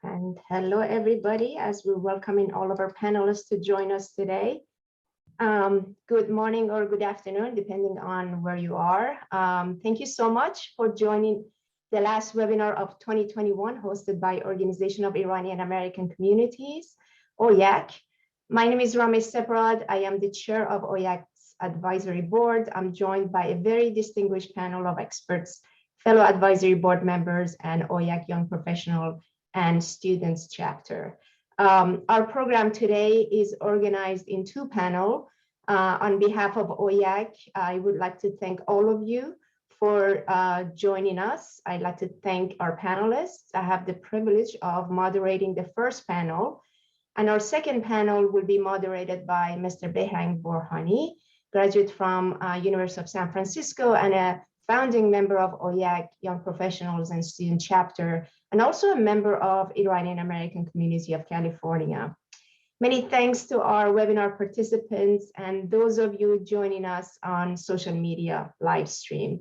And hello, everybody, as we're welcoming all of our panelists to join us today. Good morning or good afternoon, depending on where you are. Thank you so much for joining the last webinar of 2021, hosted by Organization of Iranian American Communities, Oiac. My name is Ramesh Separad. I am the chair of Oiac's advisory board. I'm joined by a very distinguished panel of experts, fellow advisory board members, and Oiac young professional and students chapter. Our program today is organized in two panels. On behalf of Oiac, I would like to thank all of you for joining us. I'd like to thank our panelists. I have the privilege of moderating the first panel, and our second panel will be moderated by Mr. Ebrahim Raisi, graduate from University of San Francisco and a founding member of Oiac Young Professionals and Student Chapter, and also a member of Iranian American Community of California. Many thanks to our webinar participants and those of you joining us on social media live stream.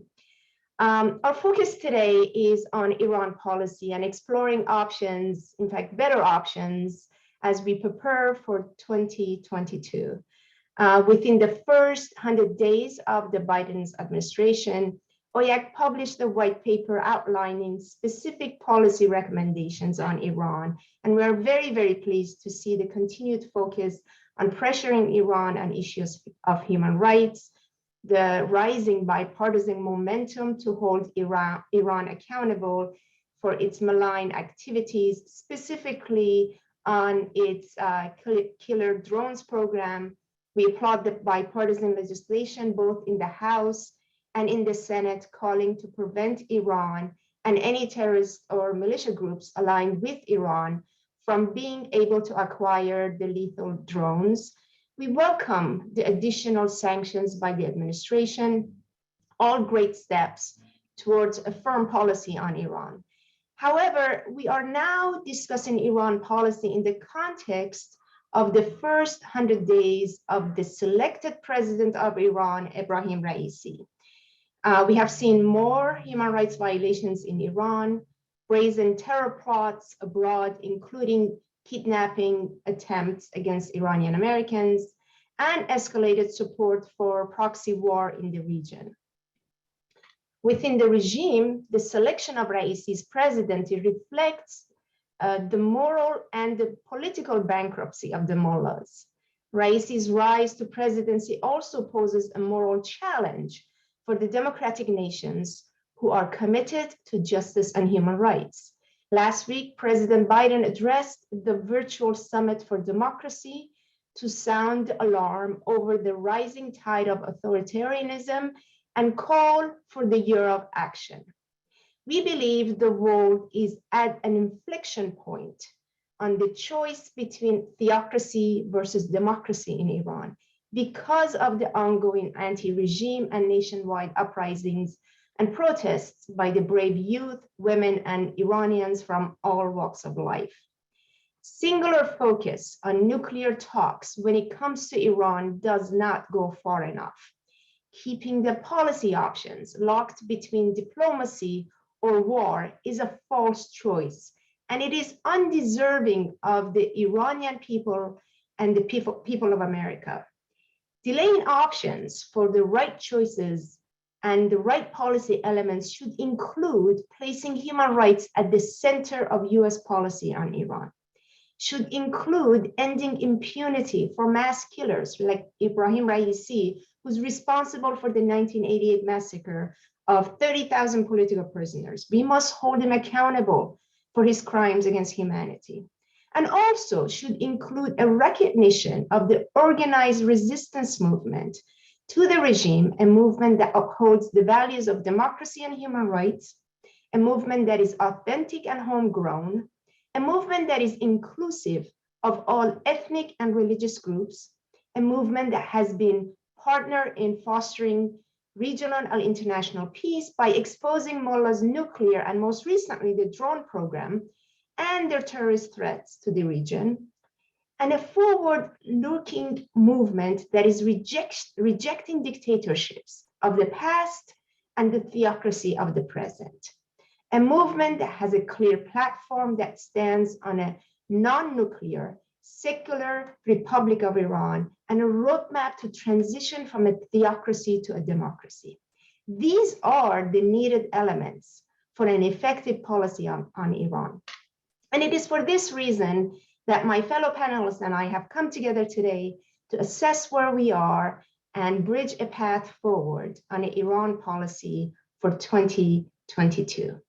Our focus today is on Iran policy and exploring options, in fact, better options, as we prepare for 2022. Within the first 100 days of the Biden's administration, Oiac published a white paper outlining specific policy recommendations on Iran, and we're very, very pleased to see the continued focus on pressuring Iran on issues of human rights, the rising bipartisan momentum to hold Iran accountable for its malign activities, specifically on its killer drones program. We applaud the bipartisan legislation both in the House and in the Senate calling to prevent Iran and any terrorist or militia groups aligned with Iran from being able to acquire the lethal drones. We welcome the additional sanctions by the administration, all great steps towards a firm policy on Iran. However, we are now discussing Iran policy in the context of the first 100 days of the selected president of Iran, Ebrahim Raisi. We have seen more human rights violations in Iran, brazen terror plots abroad, including kidnapping attempts against Iranian Americans, and escalated support for proxy war in the region. Within the regime, the selection of Raisi's presidency reflects the moral and the political bankruptcy of the mullahs. Raisi's rise to presidency also poses a moral challenge for the democratic nations who are committed to justice and human rights. Last week, President Biden addressed the virtual summit for democracy to sound the alarm over the rising tide of authoritarianism and call for the year of action. We believe the world is at an inflection point on the choice between theocracy versus democracy in Iran, because of the ongoing anti-regime and nationwide uprisings and protests by the brave youth, women, and Iranians from all walks of life. Singular focus on nuclear talks when it comes to Iran does not go far enough. Keeping the policy options locked between diplomacy or war is a false choice, and it is undeserving of the Iranian people and the people of America. Delaying options for the right choices and the right policy elements should include placing human rights at the center of US policy on Iran, should include ending impunity for mass killers like Ebrahim Raisi, who's responsible for the 1988 massacre of 30,000 political prisoners. We must hold him accountable for his crimes against humanity. And also should include a recognition of the organized resistance movement to the regime, a movement that upholds the values of democracy and human rights, a movement that is authentic and homegrown, a movement that is inclusive of all ethnic and religious groups, a movement that has been partner in fostering regional and international peace by exposing mullahs' nuclear and most recently the drone program and their terrorist threats to the region, and a forward-looking movement that is rejecting dictatorships of the past and the theocracy of the present. a movement that has a clear platform that stands on a non-nuclear, secular Republic of Iran and a roadmap to transition from a theocracy to a democracy. These are the needed elements for an effective policy on Iran. And it is for this reason that my fellow panelists and I have come together today to assess where we are and bridge a path forward on an Iran policy for 2022.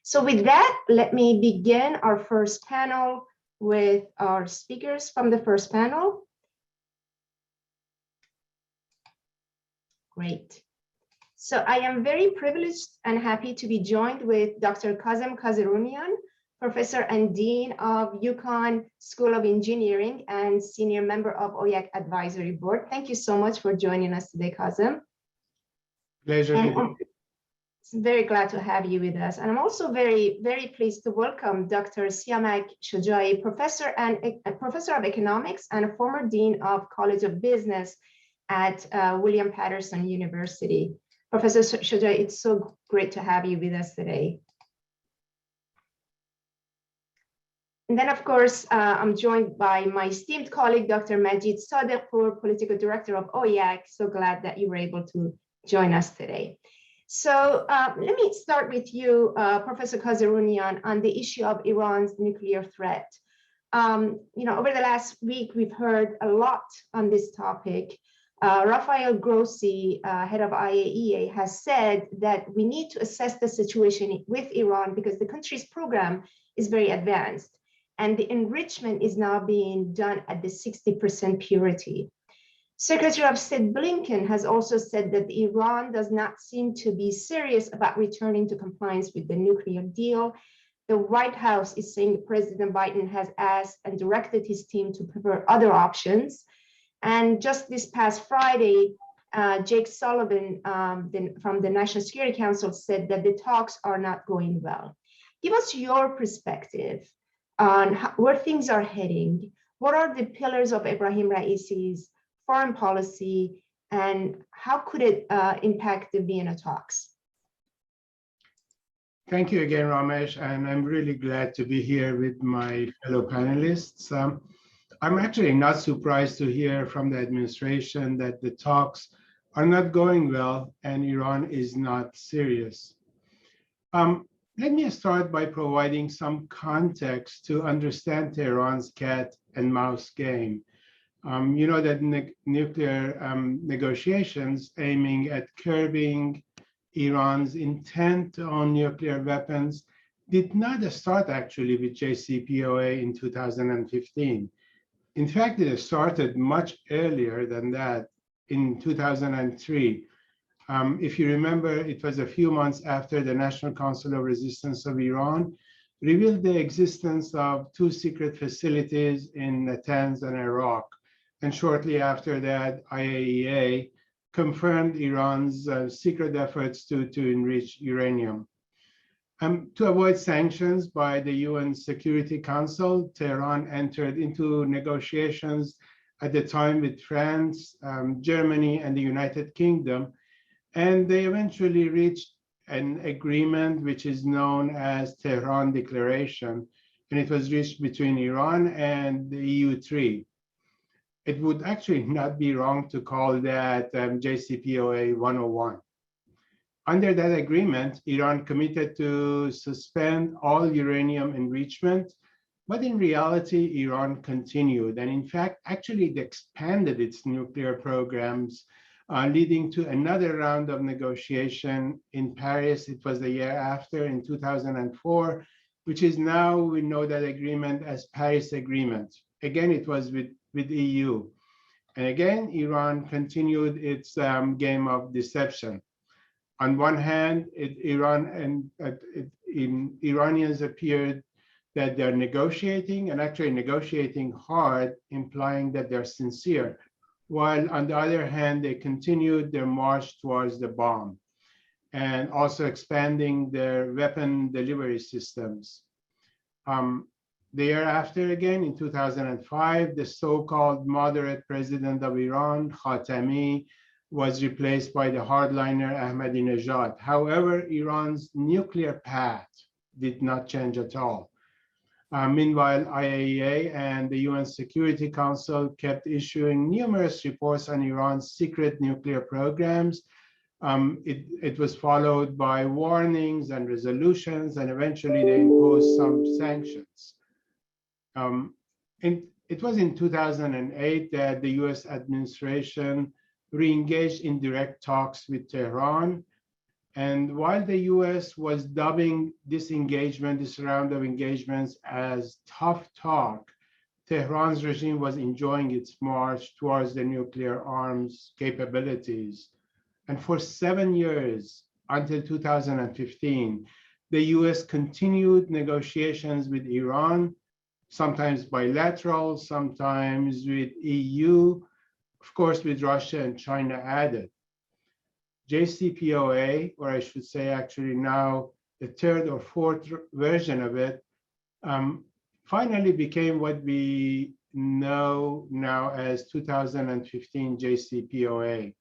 So with that, let me begin our first panel with our speakers from the first panel. Great. So I am very privileged and happy to be joined with Dr. Kazem Kazarunian, Professor and Dean of UConn School of Engineering and Senior Member of Oiac Advisory Board. Thank you so much for joining us today, Kazem. Pleasure. I'm very glad to have you with us. And I'm also very, very pleased to welcome Dr. Siamak Shojai, Professor of Economics and a former Dean of College of Business at William Patterson University. Professor Shojai, it's so great to have you with us today. And then, of course, I'm joined by my esteemed colleague, Dr. Majid Sadiqpour, Political Director of Oiac. So glad that you were able to join us today. So let me start with you, Professor Kazarunian, on the issue of Iran's nuclear threat. Over the last week, we've heard a lot on this topic. Rafael Grossi, head of IAEA, has said that we need to assess the situation with Iran because the country's program is very advanced. And the enrichment is now being done at the 60% purity. Secretary of State Blinken has also said that Iran does not seem to be serious about returning to compliance with the nuclear deal. The White House is saying President Biden has asked and directed his team to prepare other options. And just this past Friday, Jake Sullivan from the National Security Council said that the talks are not going well. Give us your perspective on where things are heading. What are the pillars of Ebrahim Raisi's foreign policy, and how could it impact the Vienna talks? Thank you again, Ramesh, and I'm really glad to be here with my fellow panelists. I'm actually not surprised to hear from the administration that the talks are not going well and Iran is not serious. Let me start by providing some context to understand Tehran's cat and mouse game. You know that nuclear negotiations aiming at curbing Iran's intent on nuclear weapons did not start actually with JCPOA in 2015. In fact, it started much earlier than that in 2003. If you remember, it was a few months after the National Council of Resistance of Iran revealed the existence of 2 secret facilities in Natanz and Iraq. And shortly after that, IAEA confirmed Iran's secret efforts to enrich uranium. To avoid sanctions by the UN Security Council, Tehran entered into negotiations at the time with France, Germany, and the United Kingdom. And they eventually reached an agreement which is known as Tehran Declaration, and it was reached between Iran and the EU3. It would actually not be wrong to call that JCPOA 101. Under that agreement, Iran committed to suspend all uranium enrichment, but in reality, Iran continued. And in fact, actually it expanded its nuclear programs, leading to another round of negotiation in Paris. It was the year after, in 2004, which is now, we know that agreement as Paris Agreement. Again, it was with EU. And again, Iran continued its game of deception. On one hand, Iranians appeared that they're negotiating and actually negotiating hard, implying that they're sincere. While on the other hand, they continued their march towards the bomb and also expanding their weapon delivery systems. The year after, again, in 2005, the so-called moderate president of Iran, Khatami, was replaced by the hardliner Ahmadinejad. However, Iran's nuclear path did not change at all. Meanwhile, IAEA and the UN Security Council kept issuing numerous reports on Iran's secret nuclear programs. It was followed by warnings and resolutions, and eventually they imposed some sanctions. It was in 2008 that the US administration re-engaged in direct talks with Tehran. And while the US was dubbing this engagement, this round of engagements, as tough talk, Tehran's regime was enjoying its march towards the nuclear arms capabilities. And for 7 years, until 2015, the US continued negotiations with Iran, sometimes bilateral, sometimes with EU, of course, with Russia and China added. JCPOA, or I should say actually now the third or fourth version of it, finally became what we know now as 2015 JCPOA.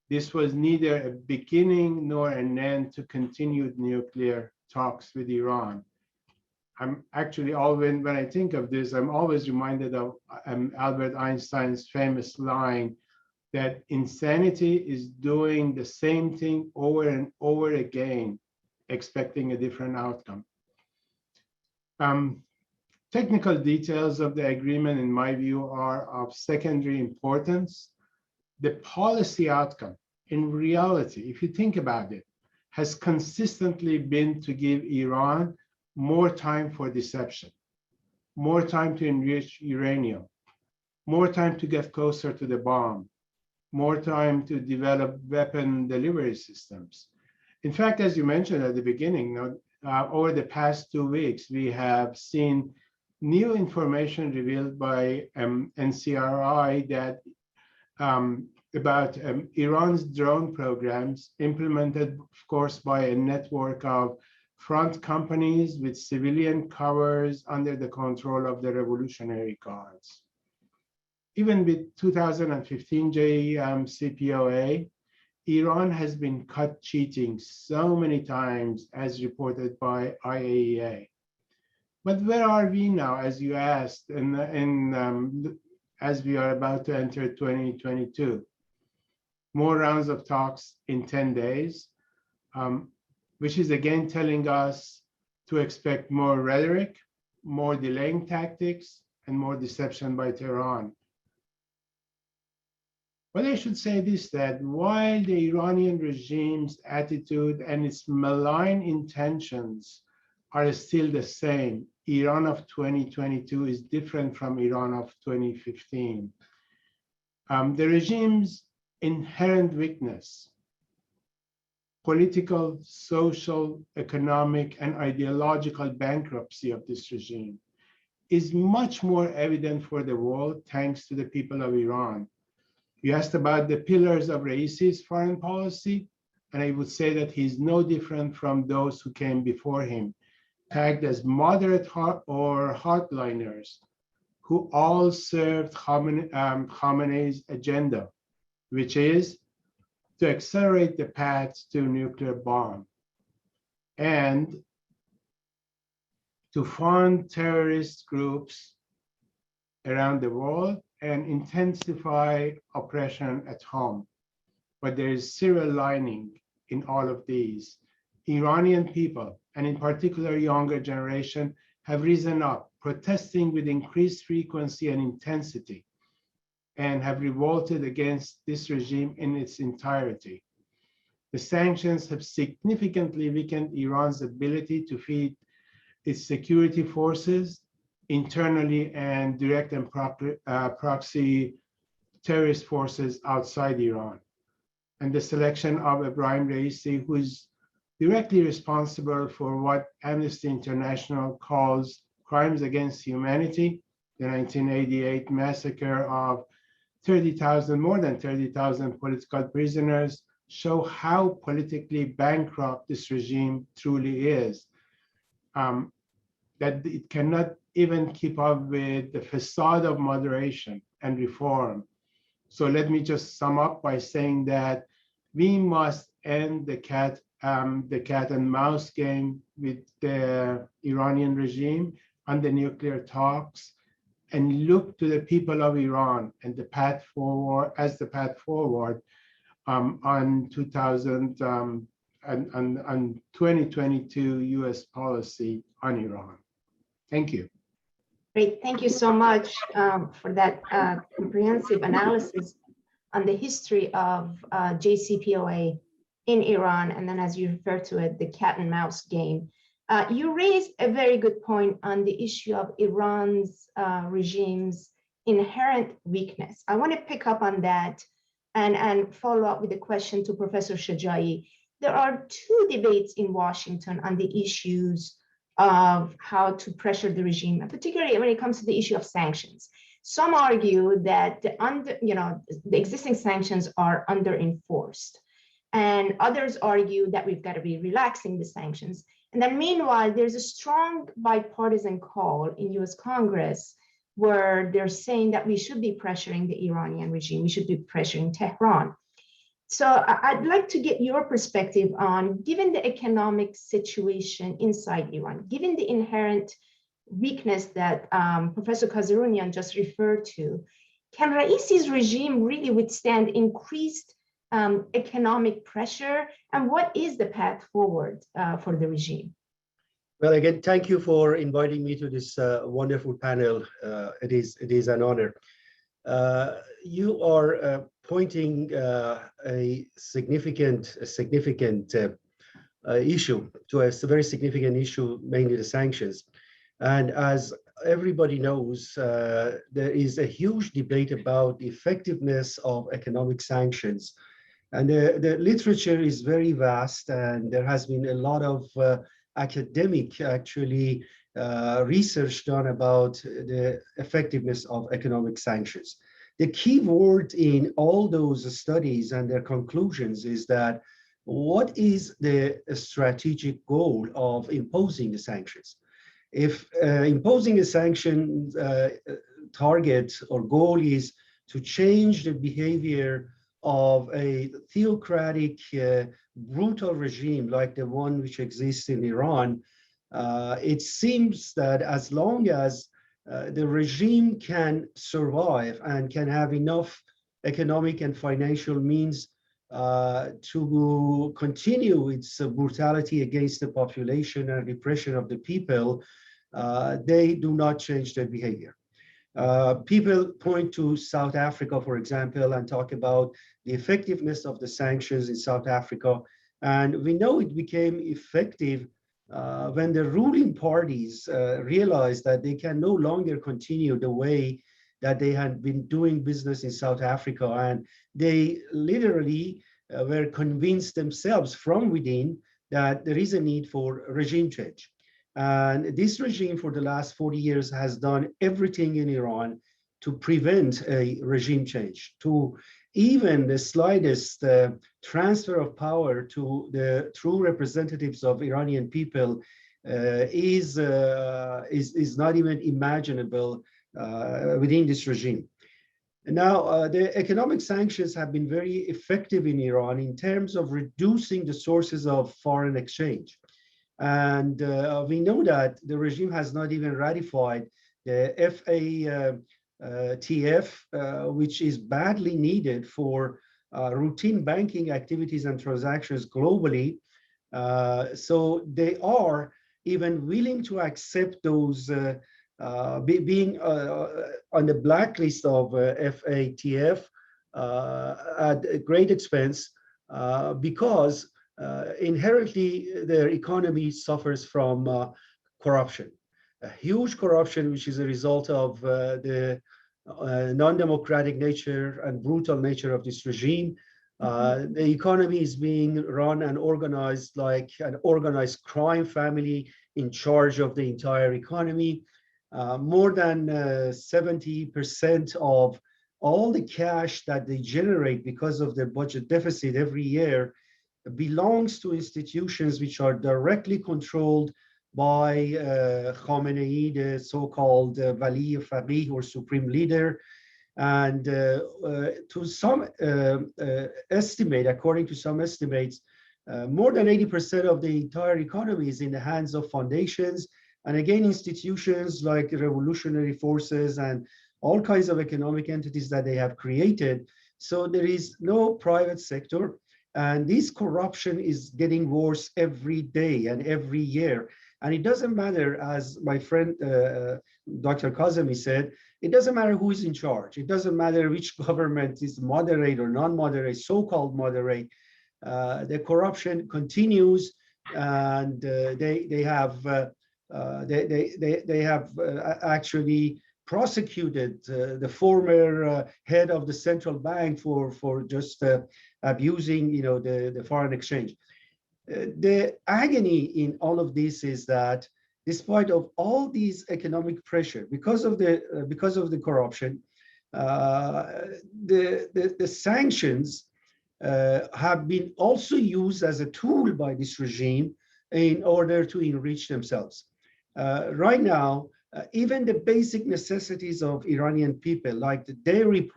This was neither a beginning nor an end to continued nuclear talks with Iran. I'm actually always, when I think of this, I'm always reminded of Albert Einstein's famous line that insanity is doing the same thing over and over again, expecting a different outcome. Technical details of the agreement, in my view, are of secondary importance. The policy outcome, in reality, if you think about it, has consistently been to give Iran more time for deception, more time to enrich uranium, more time to get closer to the bomb, more time to develop weapon delivery systems. In fact, as you mentioned at the beginning, over the past 2 weeks, we have seen new information revealed by NCRI that about Iran's drone programs implemented, of course, by a network of front companies with civilian covers under the control of the Revolutionary Guards. Even with 2015 JCPOA, Iran has been caught cheating so many times, as reported by IAEA. But where are we now, as you asked, as we are about to enter 2022? More rounds of talks in 10 days, which is again telling us to expect more rhetoric, more delaying tactics, and more deception by Tehran. But I should say this, that while the Iranian regime's attitude and its malign intentions are still the same, Iran of 2022 is different from Iran of 2015. The regime's inherent weakness, political, social, economic, and ideological bankruptcy of this regime is much more evident for the world thanks to the people of Iran. You asked about the pillars of Raisi's foreign policy, and I would say that he's no different from those who came before him, tagged as moderate or hardliners, who all served Khamenei's agenda, which is to accelerate the path to nuclear bomb and to fund terrorist groups around the world and intensify oppression at home. But there is silver lining in all of these. Iranian people, and in particular younger generation, have risen up, protesting with increased frequency and intensity, and have revolted against this regime in its entirety. The sanctions have significantly weakened Iran's ability to feed its security forces internally and direct and proxy terrorist forces outside Iran. And the selection of Ebrahim Raisi, who is directly responsible for what Amnesty International calls crimes against humanity, the 1988 massacre of more than 30,000 political prisoners, show how politically bankrupt this regime truly is, that it cannot even keep up with the facade of moderation and reform. So let me just sum up by saying that we must end the cat the cat and mouse game with the Iranian regime on the nuclear talks, and look to the people of Iran and the path forward as the path forward on 2022 U.S. policy on Iran. Thank you. Great, thank you so much for that comprehensive analysis on the history of JCPOA in Iran, and then as you refer to it, the cat and mouse game. You raised a very good point on the issue of Iran's regime's inherent weakness. I want to pick up on that and follow up with a question to Professor Shajai. There are two debates in Washington on the issues of how to pressure the regime, and particularly when it comes to the issue of sanctions. Some argue that the existing sanctions are under-enforced, and others argue that we've got to be relaxing the sanctions. And then meanwhile, there's a strong bipartisan call in US Congress where they're saying that we should be pressuring the Iranian regime, we should be pressuring Tehran. So I'd like to get your perspective on, given the economic situation inside Iran, given the inherent weakness that Professor Kazarunian just referred to, can Raisi's regime really withstand increased economic pressure, and what is the path forward for the regime? Well, again, thank you for inviting me to this wonderful panel. It is an honor. You are pointing a significant issue to a very significant issue, mainly the sanctions. And as everybody knows, there is a huge debate about the effectiveness of economic sanctions. And the literature is very vast, and there has been a lot of academic, actually, research done about the effectiveness of economic sanctions. The key word in all those studies and their conclusions is that what is the strategic goal of imposing the sanctions? If imposing a sanction target or goal is to change the behavior of a theocratic, brutal regime like the one which exists in Iran, it seems that as long as the regime can survive and can have enough economic and financial means to continue its brutality against the population and repression of the people, they do not change their behavior. People point to South Africa, for example, and talk about the effectiveness of the sanctions in South Africa. And we know it became effective when the ruling parties realized that they can no longer continue the way that they had been doing business in South Africa. And they literally were convinced themselves from within that there is a need for regime change. And this regime for the last 40 years has done everything in Iran to prevent a regime change, to even the slightest transfer of power to the true representatives of Iranian people is not even imaginable within this regime. Now, the economic sanctions have been very effective in Iran in terms of reducing the sources of foreign exchange. And we know that the regime has not even ratified the FATF, which is badly needed for routine banking activities and transactions globally. So they are even willing to accept those being on the blacklist of FATF at great expense because inherently their economy suffers from corruption, a huge corruption, which is a result of the non-democratic nature and brutal nature of this regime. The economy is being run and organized like an organized crime family in charge of the entire economy. More than 70% of all the cash that they generate because of their budget deficit every year belongs to institutions which are directly controlled by Khamenei, the so-called Wali Faqih or supreme leader. And to some estimate, according to some estimates, More than 80% of the entire economy is in the hands of foundations, and again, institutions like revolutionary forces and all kinds of economic entities that they have created. So there is no private sector, and this corruption is getting worse every day and every year. And it doesn't matter, as my friend Dr. Kazemi said, it doesn't matter who is in charge. It doesn't matter which government is moderate or non-moderate, so-called moderate. The corruption continues, and they have actually prosecuted the former head of the central bank for just abusing, the foreign exchange. The agony in all of this is that, despite of all these economic pressure, because of the corruption, the sanctions have been also used as a tool by this regime in order to enrich themselves. Right now, even the basic necessities of Iranian people, like the dairy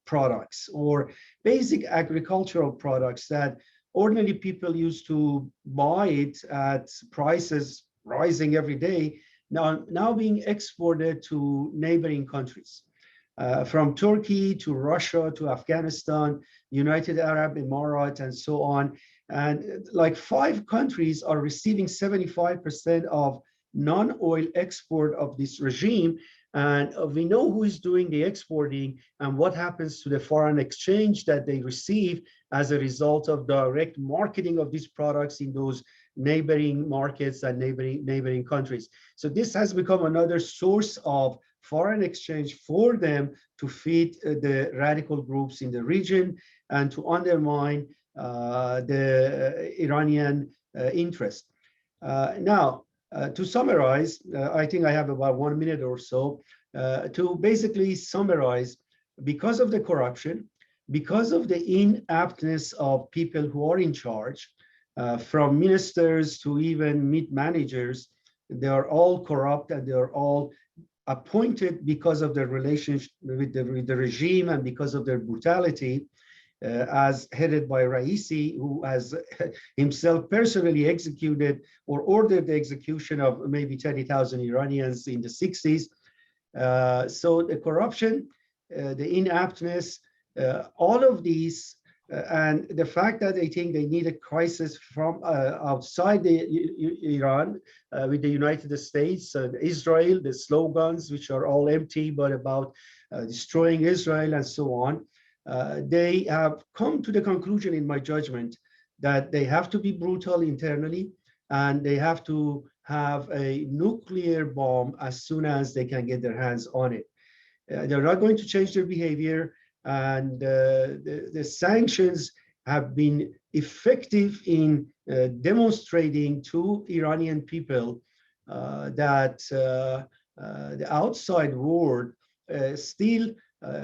products or basic agricultural products that ordinary people used to buy it at prices rising every day, now being exported to neighboring countries. From Turkey to Russia to Afghanistan, United Arab Emirates, and so on. And like 5 countries are receiving 75% of non-oil export of this regime. And we know who is doing the exporting and what happens to the foreign exchange that they receive as a result of direct marketing of these products in those neighboring markets and neighboring countries. So this has become another source of foreign exchange for them to feed the radical groups in the region and to undermine the Iranian interest. Now, to summarize, I think I have about 1 minute or so to basically summarize, because of the corruption, because of the inaptness of people who are in charge, from ministers to even mid managers, they are all corrupt and they are all appointed because of their relationship with the regime and because of their brutality, as headed by Raisi, who has himself personally executed or ordered the execution of maybe 30,000 Iranians in the 60s. So the corruption, the inaptness, all of these, and the fact that they think they need a crisis from outside Iran with the United States and Israel, the slogans, which are all empty, but about destroying Israel and so on. They have come to the conclusion, in my judgment, that they have to be brutal internally and they have to have a nuclear bomb as soon as they can get their hands on it. They're not going to change their behavior, and the sanctions have been effective in demonstrating to Iranian people that the outside world still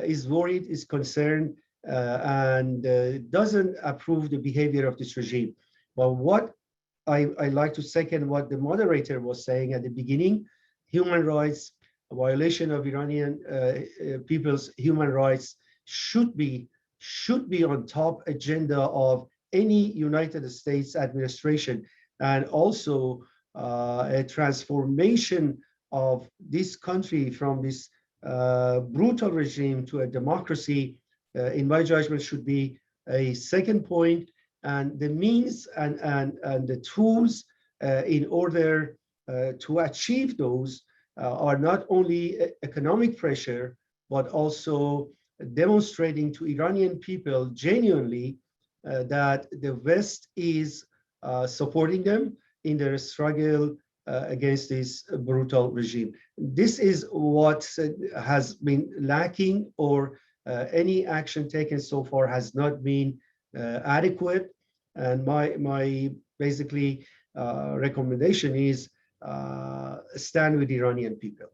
is worried, is concerned, and doesn't approve the behavior of this regime. But what I like to second what the moderator was saying at the beginning: human rights, a violation of Iranian people's human rights should be on top agenda of any United States administration, and also a transformation of this country from this brutal regime to a democracy, in my judgment, should be a second point. And the means and the tools in order to achieve those are not only economic pressure, but also demonstrating to Iranian people genuinely that the West is supporting them in their struggle against this brutal regime. This is what has been lacking, or any action taken so far has not been adequate. And my basically recommendation is stand with Iranian people.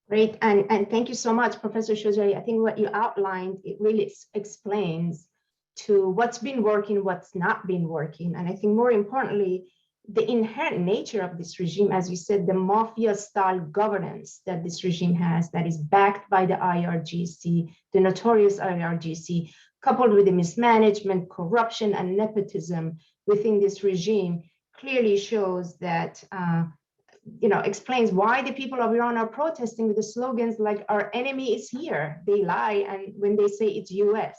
Great, and thank you so much, Professor Shojai. I think what you outlined, it really explains to what's been working, what's not been working. And I think more importantly, the inherent nature of this regime, as you said, the mafia-style governance that this regime has, that is backed by the IRGC, the notorious IRGC, coupled with the mismanagement, corruption, and nepotism within this regime, clearly shows that, explains why the people of Iran are protesting with the slogans like "Our enemy is here." They lie, and when they say it's US.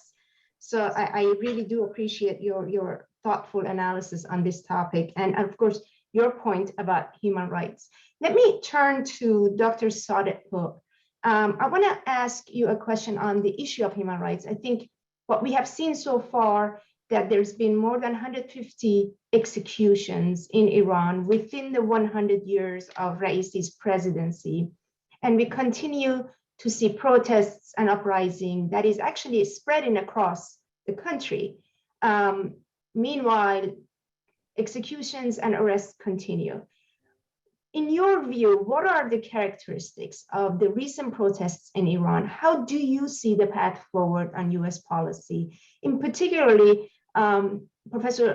So I really do appreciate your thoughtful analysis on this topic, and of course, your point about human rights. Let me turn to Dr. Sadegh. I want to ask you a question on the issue of human rights. I think what we have seen so far, that there's been more than 150 executions in Iran within the 100 years of Raisi's presidency. And we continue to see protests and uprising that is actually spreading across the country. Meanwhile, executions and arrests continue. In your view, what are the characteristics of the recent protests in Iran? How do you see the path forward on US policy? In particularly, Professor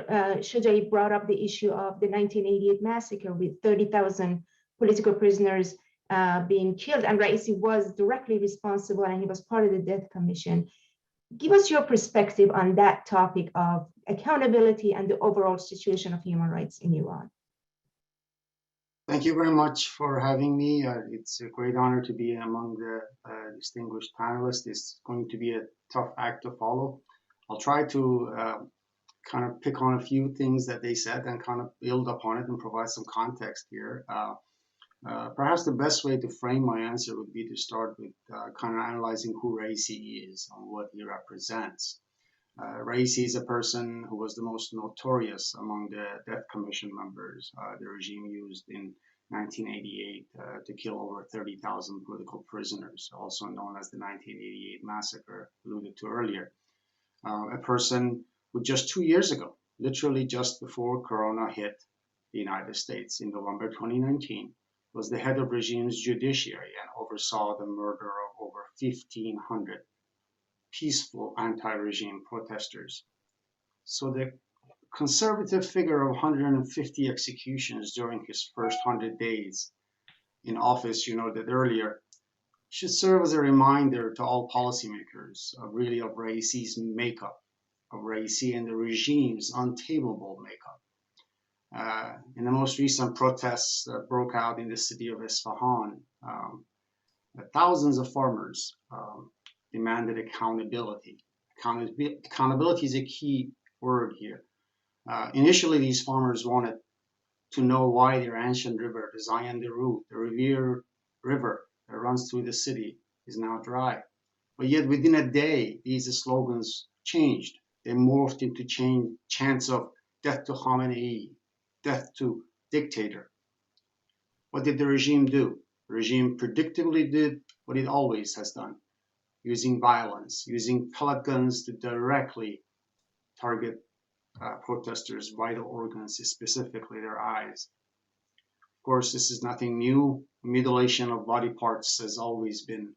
Shajai brought up the issue of the 1988 massacre with 30,000 political prisoners being killed, and Raisi was directly responsible, and he was part of the death commission. Give us your perspective on that topic of accountability and the overall situation of human rights in Iran. Thank you very much for having me. It's a great honor to be among the distinguished panelists. It's going to be a tough act to follow. I'll try to kind of pick on a few things that they said and kind of build upon it and provide some context here. Perhaps the best way to frame my answer would be to start with kind of analyzing who Raisi is and what he represents. Raisi is a person who was the most notorious among the death commission members the regime used in 1988 to kill over 30,000 political prisoners, also known as the 1988 massacre alluded to earlier. A person who just 2 years ago, literally just before Corona hit the United States in November 2019, was the head of regime's judiciary and oversaw the murder of over 1,500 peaceful anti-regime protesters. So the conservative figure of 150 executions during his first 100 days in office, you noted earlier, should serve as a reminder to all policymakers of Raisi's makeup, of Raisi and the regime's untamable makeup. In the most recent protests that broke out in the city of Isfahan, thousands of farmers demanded accountability. Accountability is a key word here. Initially, these farmers wanted to know why their ancient river, the Zayan Derud, the Revere River that runs through the city, is now dry. But yet within a day, these slogans changed. They morphed into chants of death to Khamenei, death to dictator. What did the regime do? The regime predictably did what it always has done, using violence, using pellet guns to directly target protesters' vital organs, specifically their eyes. Of course, this is nothing new. Mutilation of body parts has always been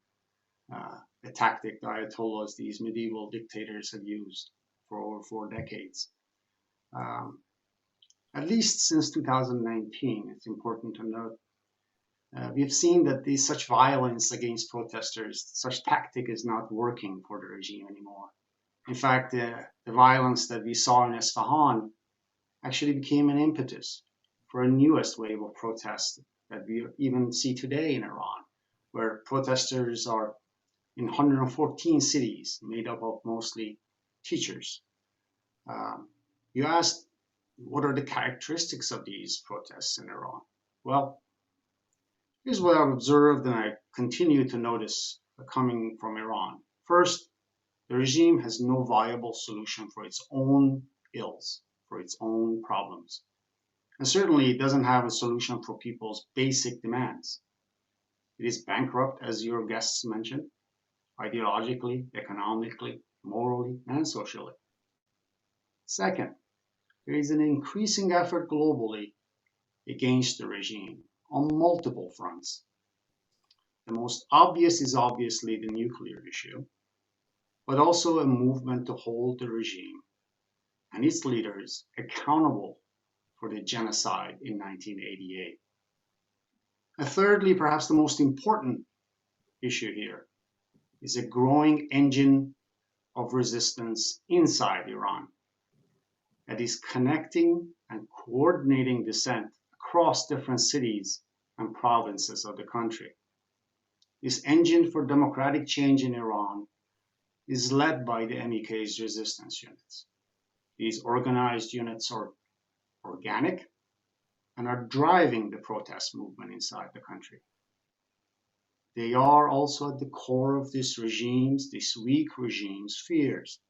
a tactic the Ayatollahs, these medieval dictators, have used for over 4 decades. At least since 2019, it's important to note, we've seen that such violence against protesters, such tactic is not working for the regime anymore. In fact, the violence that we saw in Isfahan actually became an impetus for a newest wave of protests that we even see today in Iran, where protesters are in 114 cities made up of mostly teachers. You asked, what are the characteristics of these protests in Iran? Well, here's what I've observed and I continue to notice coming from Iran. First, the regime has no viable solution for its own ills, for its own problems. And certainly it doesn't have a solution for people's basic demands. It is bankrupt, as your guests mentioned, ideologically, economically, morally, and socially. Second, there is an increasing effort globally against the regime on multiple fronts. The most obvious is obviously the nuclear issue, but also a movement to hold the regime and its leaders accountable for the genocide in 1988. And thirdly, perhaps the most important issue here is a growing engine of resistance inside Iran that is connecting and coordinating dissent across different cities and provinces of the country. This engine for democratic change in Iran is led by the MEK's resistance units. These organized units are organic and are driving the protest movement inside the country. They are also at the core of this weak regime's fears.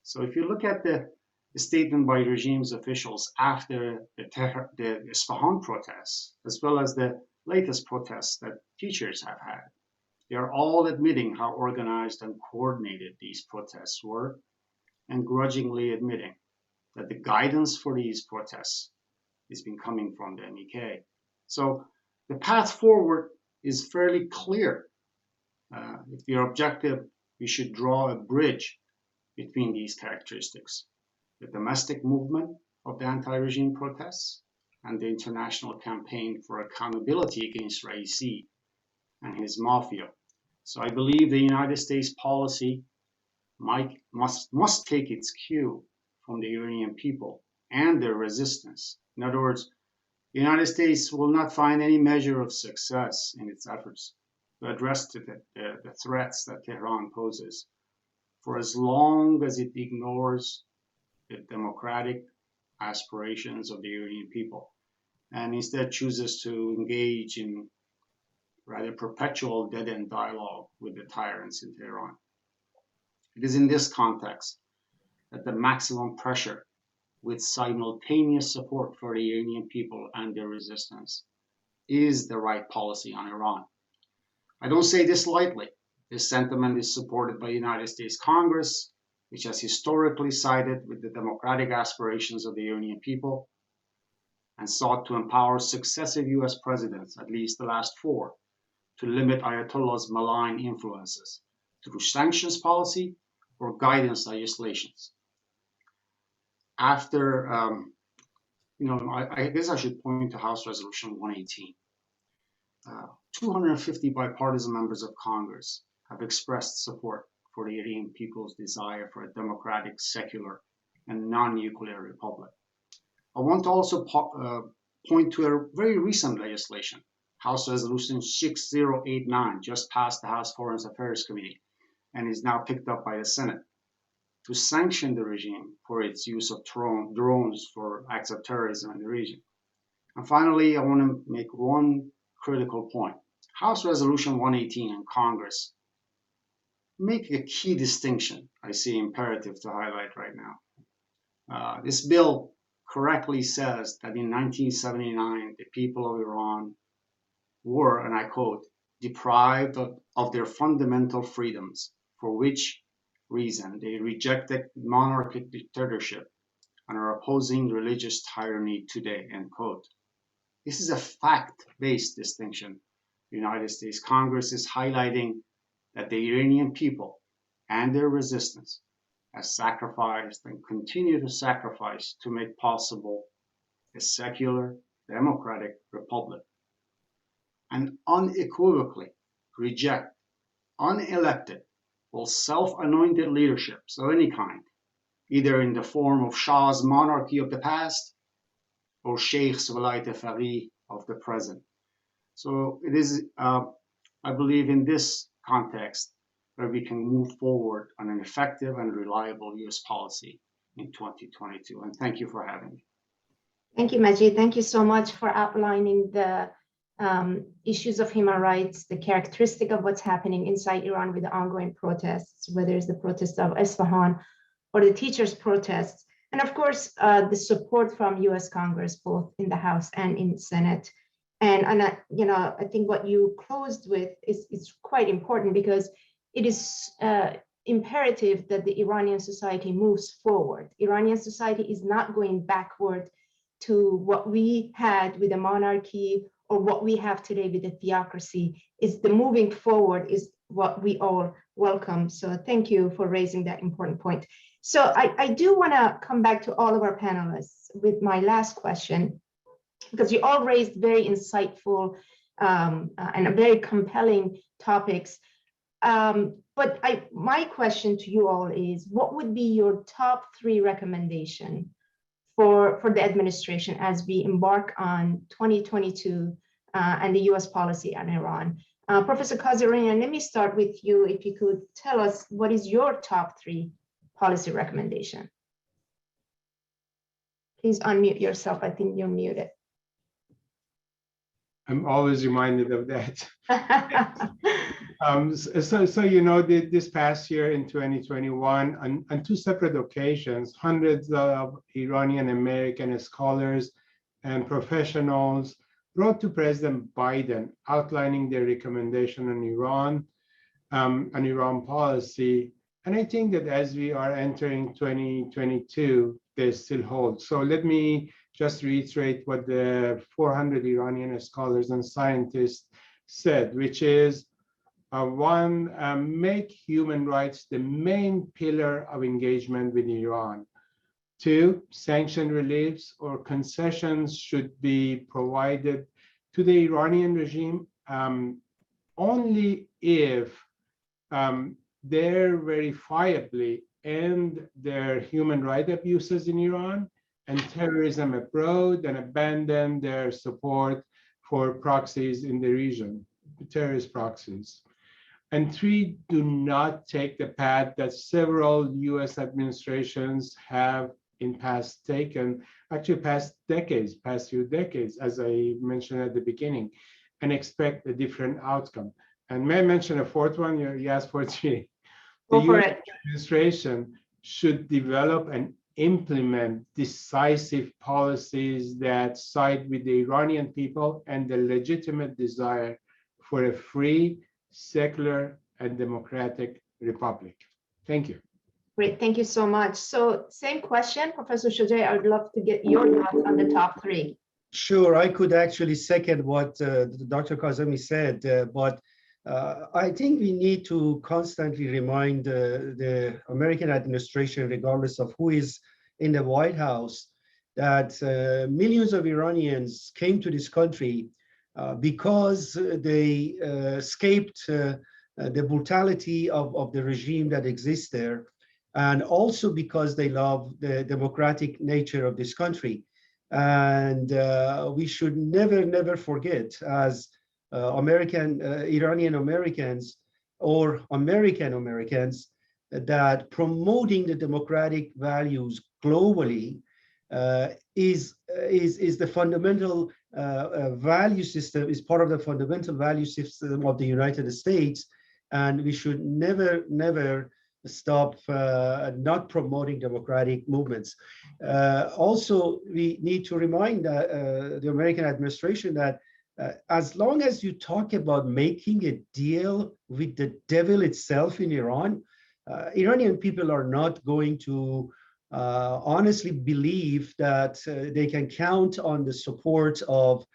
So if you look at the statement by regime's officials after the Isfahan protests, as well as the latest protests that teachers have had, they are all admitting how organized and coordinated these protests were, and grudgingly admitting that the guidance for these protests has been coming from the MEK. So the path forward is fairly clear. If we are objective, we should draw a bridge between these characteristics: the domestic movement of the anti-regime protests and the international campaign for accountability against Raisi and his mafia. So I believe the United States policy must take its cue from the Iranian people and their resistance. In other words, the United States will not find any measure of success in its efforts to address the threats that Tehran poses for as long as it ignores the democratic aspirations of the Iranian people and instead chooses to engage in rather perpetual dead-end dialogue with the tyrants in Tehran. It is in this context that the maximum pressure with simultaneous support for the Iranian people and their resistance is the right policy on Iran. I don't say this lightly. This sentiment is supported by the United States Congress, which has historically sided with the democratic aspirations of the Iranian people and sought to empower successive US presidents, at least the last 4, to limit Ayatollah's malign influences through sanctions policy or guidance legislations. After, I guess I should point to House Resolution 118. 250 bipartisan members of Congress have expressed support for the Iranian people's desire for a democratic, secular, and non-nuclear republic. I want to also point to a very recent legislation, House Resolution 6089, just passed the House Foreign Affairs Committee and is now picked up by the Senate, to sanction the regime for its use of drones for acts of terrorism in the region. And finally, I want to make one critical point. House Resolution 118 and Congress make a key distinction I see imperative to highlight right now. This bill correctly says that in 1979, the people of Iran were, and I quote, deprived of their fundamental freedoms, for which reason they rejected monarchic dictatorship and are opposing religious tyranny today, end quote. This is a fact-based distinction. The United States Congress is highlighting that the Iranian people and their resistance has sacrificed and continue to sacrifice to make possible a secular, democratic republic, and unequivocally reject unelected or self-anointed leaderships of any kind, either in the form of Shah's monarchy of the past or Sheikh's Walayat Faqih of the present. So it is, I believe, in this context where we can move forward on an effective and reliable US policy in 2022. And thank you for having me. Thank you, Majid. Thank you so much for outlining the issues of human rights, the characteristic of what's happening inside Iran with the ongoing protests, whether it's the protests of Isfahan or the teachers' protests, and of course, the support from US Congress, both in the House and in the Senate. And I think what you closed with is quite important, because it is imperative that the Iranian society moves forward. Iranian society is not going backward to what we had with the monarchy or what we have today with the theocracy. Is the moving forward is what we all welcome. So thank you for raising that important point. So I do want to come back to all of our panelists with my last question, because you all raised very insightful and very compelling topics. But my question to you all is, what would be your top 3 recommendation for the administration as we embark on 2022 and the US policy on Iran? Professor Kazarian, let me start with you. If you could tell us, what is your top 3 policy recommendation? Please unmute yourself. I think you're muted. I'm always reminded of that. So you know, this past year in 2021, on 2 separate occasions, hundreds of Iranian American scholars and professionals wrote to President Biden outlining their recommendation on Iran policy. And I think that as we are entering 2022, they still hold. So let me just reiterate what the 400 Iranian scholars and scientists said, which is, 1, make human rights the main pillar of engagement with Iran. 2, sanction reliefs or concessions should be provided to the Iranian regime only if they're verifiably end their human rights abuses in Iran and terrorism abroad, and abandon their support for proxies in the region, terrorist proxies. And 3, do not take the path that several US administrations have in past taken, actually past few decades, as I mentioned at the beginning, and expect a different outcome. And may I mention a 4th one? You asked for 3. The US administration should develop and implement decisive policies that side with the Iranian people and the legitimate desire for a free, secular, and democratic republic. Thank you. Great, thank you so much. So same question, Professor Shojai, I would love to get your thoughts on the top 3. Sure, I could actually second what Dr. Kazemi said, but I think we need to constantly remind the American administration, regardless of who is in the White House, that millions of Iranians came to this country because they escaped the brutality of the regime that exists there, and also because they love the democratic nature of this country. And we should never forget, as Iranian Americans or American Americans, that promoting the democratic values globally is the fundamental value system, is part of the fundamental value system of the United States, and we should never stop not promoting democratic movements. Also, we need to remind the American administration that as long as you talk about making a deal with the devil itself in Iran, Iranian people are not going to honestly believe that they can count on the support of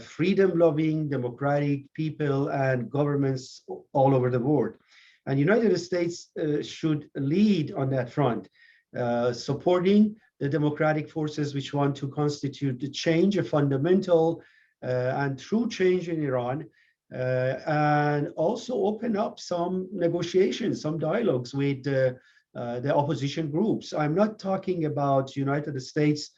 freedom-loving, democratic people and governments all over the world. And the United States should lead on that front, supporting the democratic forces which want to constitute the change, a fundamental and true change in Iran, and also open up some negotiations, some dialogues with the opposition groups. I'm not talking about United States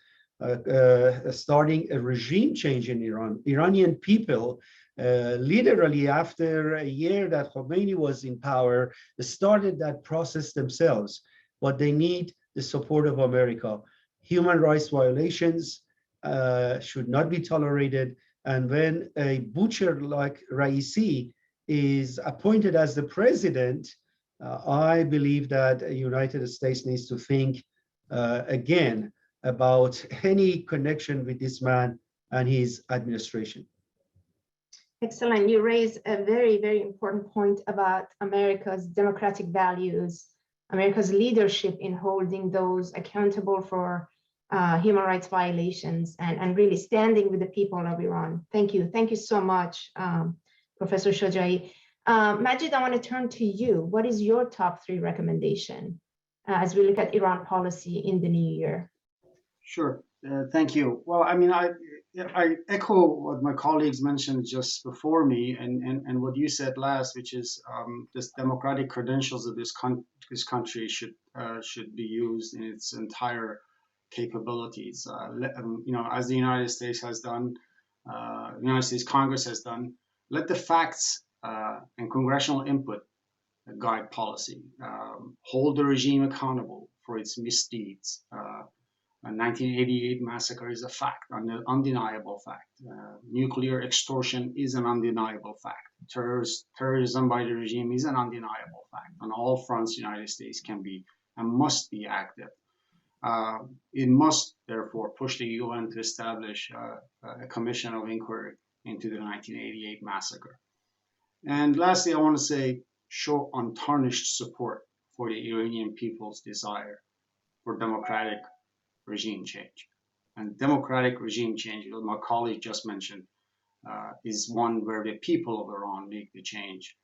starting a regime change in Iran. Iranian people, literally after a year that Khomeini was in power, started that process themselves, but they need the support of America. Human rights violations should not be tolerated. And when a butcher like Raisi is appointed as the president, I believe that the United States needs to think again about any connection with this man and his administration. Excellent. You raise a very important point about America's democratic values, America's leadership in holding those accountable for human rights violations and really standing with the people of Iran. Thank you. Thank you so much, Professor Shojai. Majid, I want to turn to you. What is your top 3 recommendation as we look at Iran policy in the new year? Sure. Thank you. Well, I mean, I echo what my colleagues mentioned just before me, and what you said last, which is this democratic credentials of this country should be used in its entire capabilities. As the United States has done, the United States Congress has done. Let the facts and congressional input guide policy. Hold the regime accountable for its misdeeds. The 1988 massacre is a fact, an undeniable fact. Nuclear extortion is an undeniable fact. Terrorism by the regime is an undeniable fact. On all fronts, the United States can be and must be active. It must, therefore, push the UN to establish a commission of inquiry into the 1988 massacre. And lastly, I want to say, show untarnished support for the Iranian people's desire for democratic regime change. And democratic regime change, as my colleague just mentioned, is one where the people of Iran make the change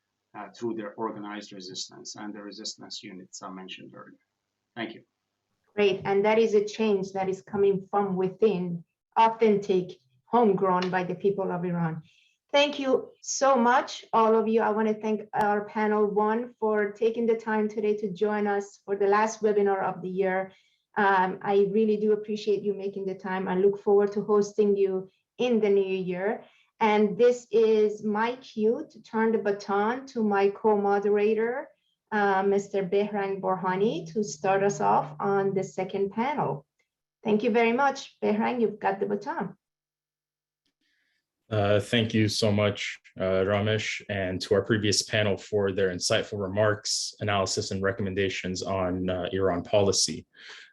through their organized resistance and the resistance units I mentioned earlier. Thank you. Great, and that is a change that is coming from within, authentic, homegrown by the people of Iran. Thank you so much, all of you. I want to thank our panel one for taking the time today to join us for the last webinar of the year. I really do appreciate you making the time. I look forward to hosting you in the new year. And this is my cue to turn the baton to my co-moderator, Mr. Ebrahim Raisi, to start us off on the second panel. Thank you very much. Ebrahim, you've got the baton. Thank you so much, Ramesh, and to our previous panel for their insightful remarks, analysis, and recommendations on Iran policy.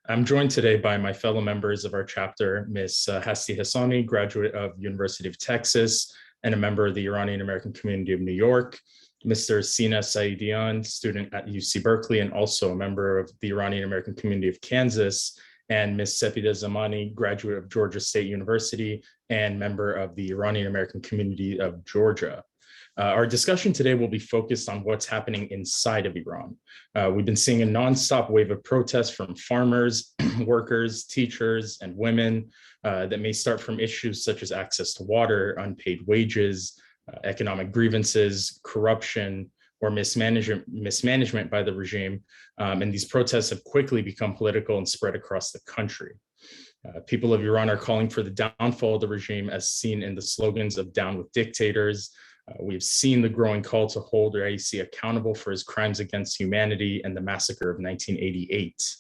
I'm joined today by my fellow members of our chapter, Ms. Hasti Hassani, graduate of University of Texas and a member of the Iranian American community of New York, Mr. Sina Saidian, student at UC Berkeley and also a member of the Iranian American community of Kansas, and Ms. Sepida Zamani, graduate of Georgia State University and member of the Iranian American community of Georgia. Our discussion today will be focused on what's happening inside of Iran. We've been seeing a nonstop wave of protests from farmers, workers, teachers, and women that may start from issues such as access to water, unpaid wages, economic grievances, corruption, or mismanagement by the regime. And these protests have quickly become political and spread across the country. People of Iran are calling for the downfall of the regime as seen in the slogans of "Down with Dictators." We've seen the growing call to hold Raisi accountable for his crimes against humanity and the massacre of 1988.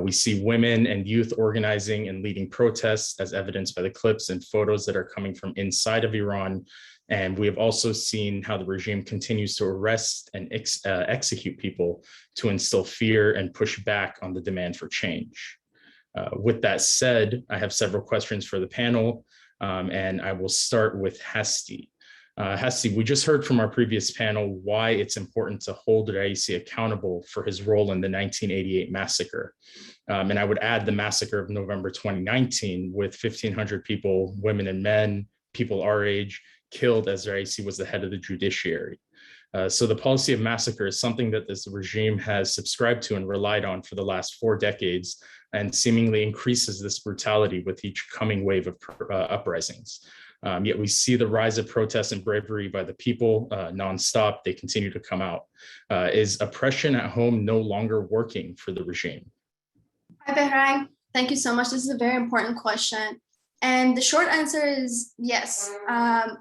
We see women and youth organizing and leading protests as evidenced by the clips and photos that are coming from inside of Iran. And we have also seen how the regime continues to arrest and execute people to instill fear and push back on the demand for change. With that said, I have several questions for the panel, and I will start with Hasti. Hasti, we just heard from our previous panel why it's important to hold Raisi accountable for his role in the 1988 massacre. And I would add the massacre of November 2019 with 1,500 people, women and men, people our age, killed as Raisi was the head of the judiciary. So the policy of massacre is something that this regime has subscribed to and relied on for the last 4 decades and seemingly increases this brutality with each coming wave of uprisings. Yet we see the rise of protests and bravery by the people nonstop. They continue to come out. Is oppression at home no longer working for the regime? Hi, Ebrahim. Thank you so much. This is a very important question. And the short answer is yes.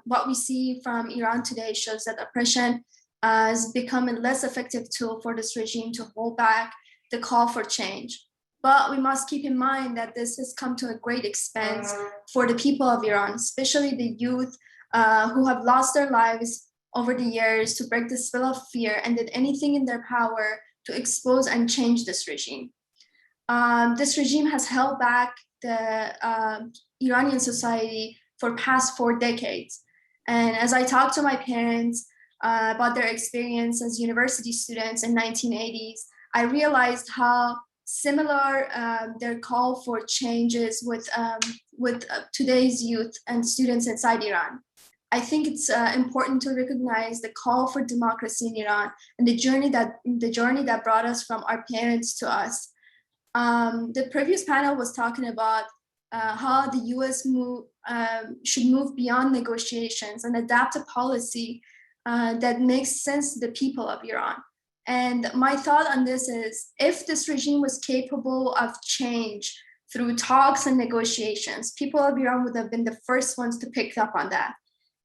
What we see from Iran today shows that oppression has become a less effective tool for this regime to hold back the call for change. But we must keep in mind that this has come to a great expense for the people of Iran, especially the youth who have lost their lives over the years to break the spell of fear and did anything in their power to expose and change this regime. This regime has held back the Iranian society for past 4 decades. And as I talked to my parents about their experience as university students in 1980s, I realized how similar their call for changes with today's youth and students inside Iran. I think it's important to recognize the call for democracy in Iran and the journey that brought us from our parents to us. The previous panel was talking about how the US should move beyond negotiations and adapt a policy that makes sense to the people of Iran. And my thought on this is, if this regime was capable of change through talks and negotiations, people of Iran would have been the first ones to pick up on that.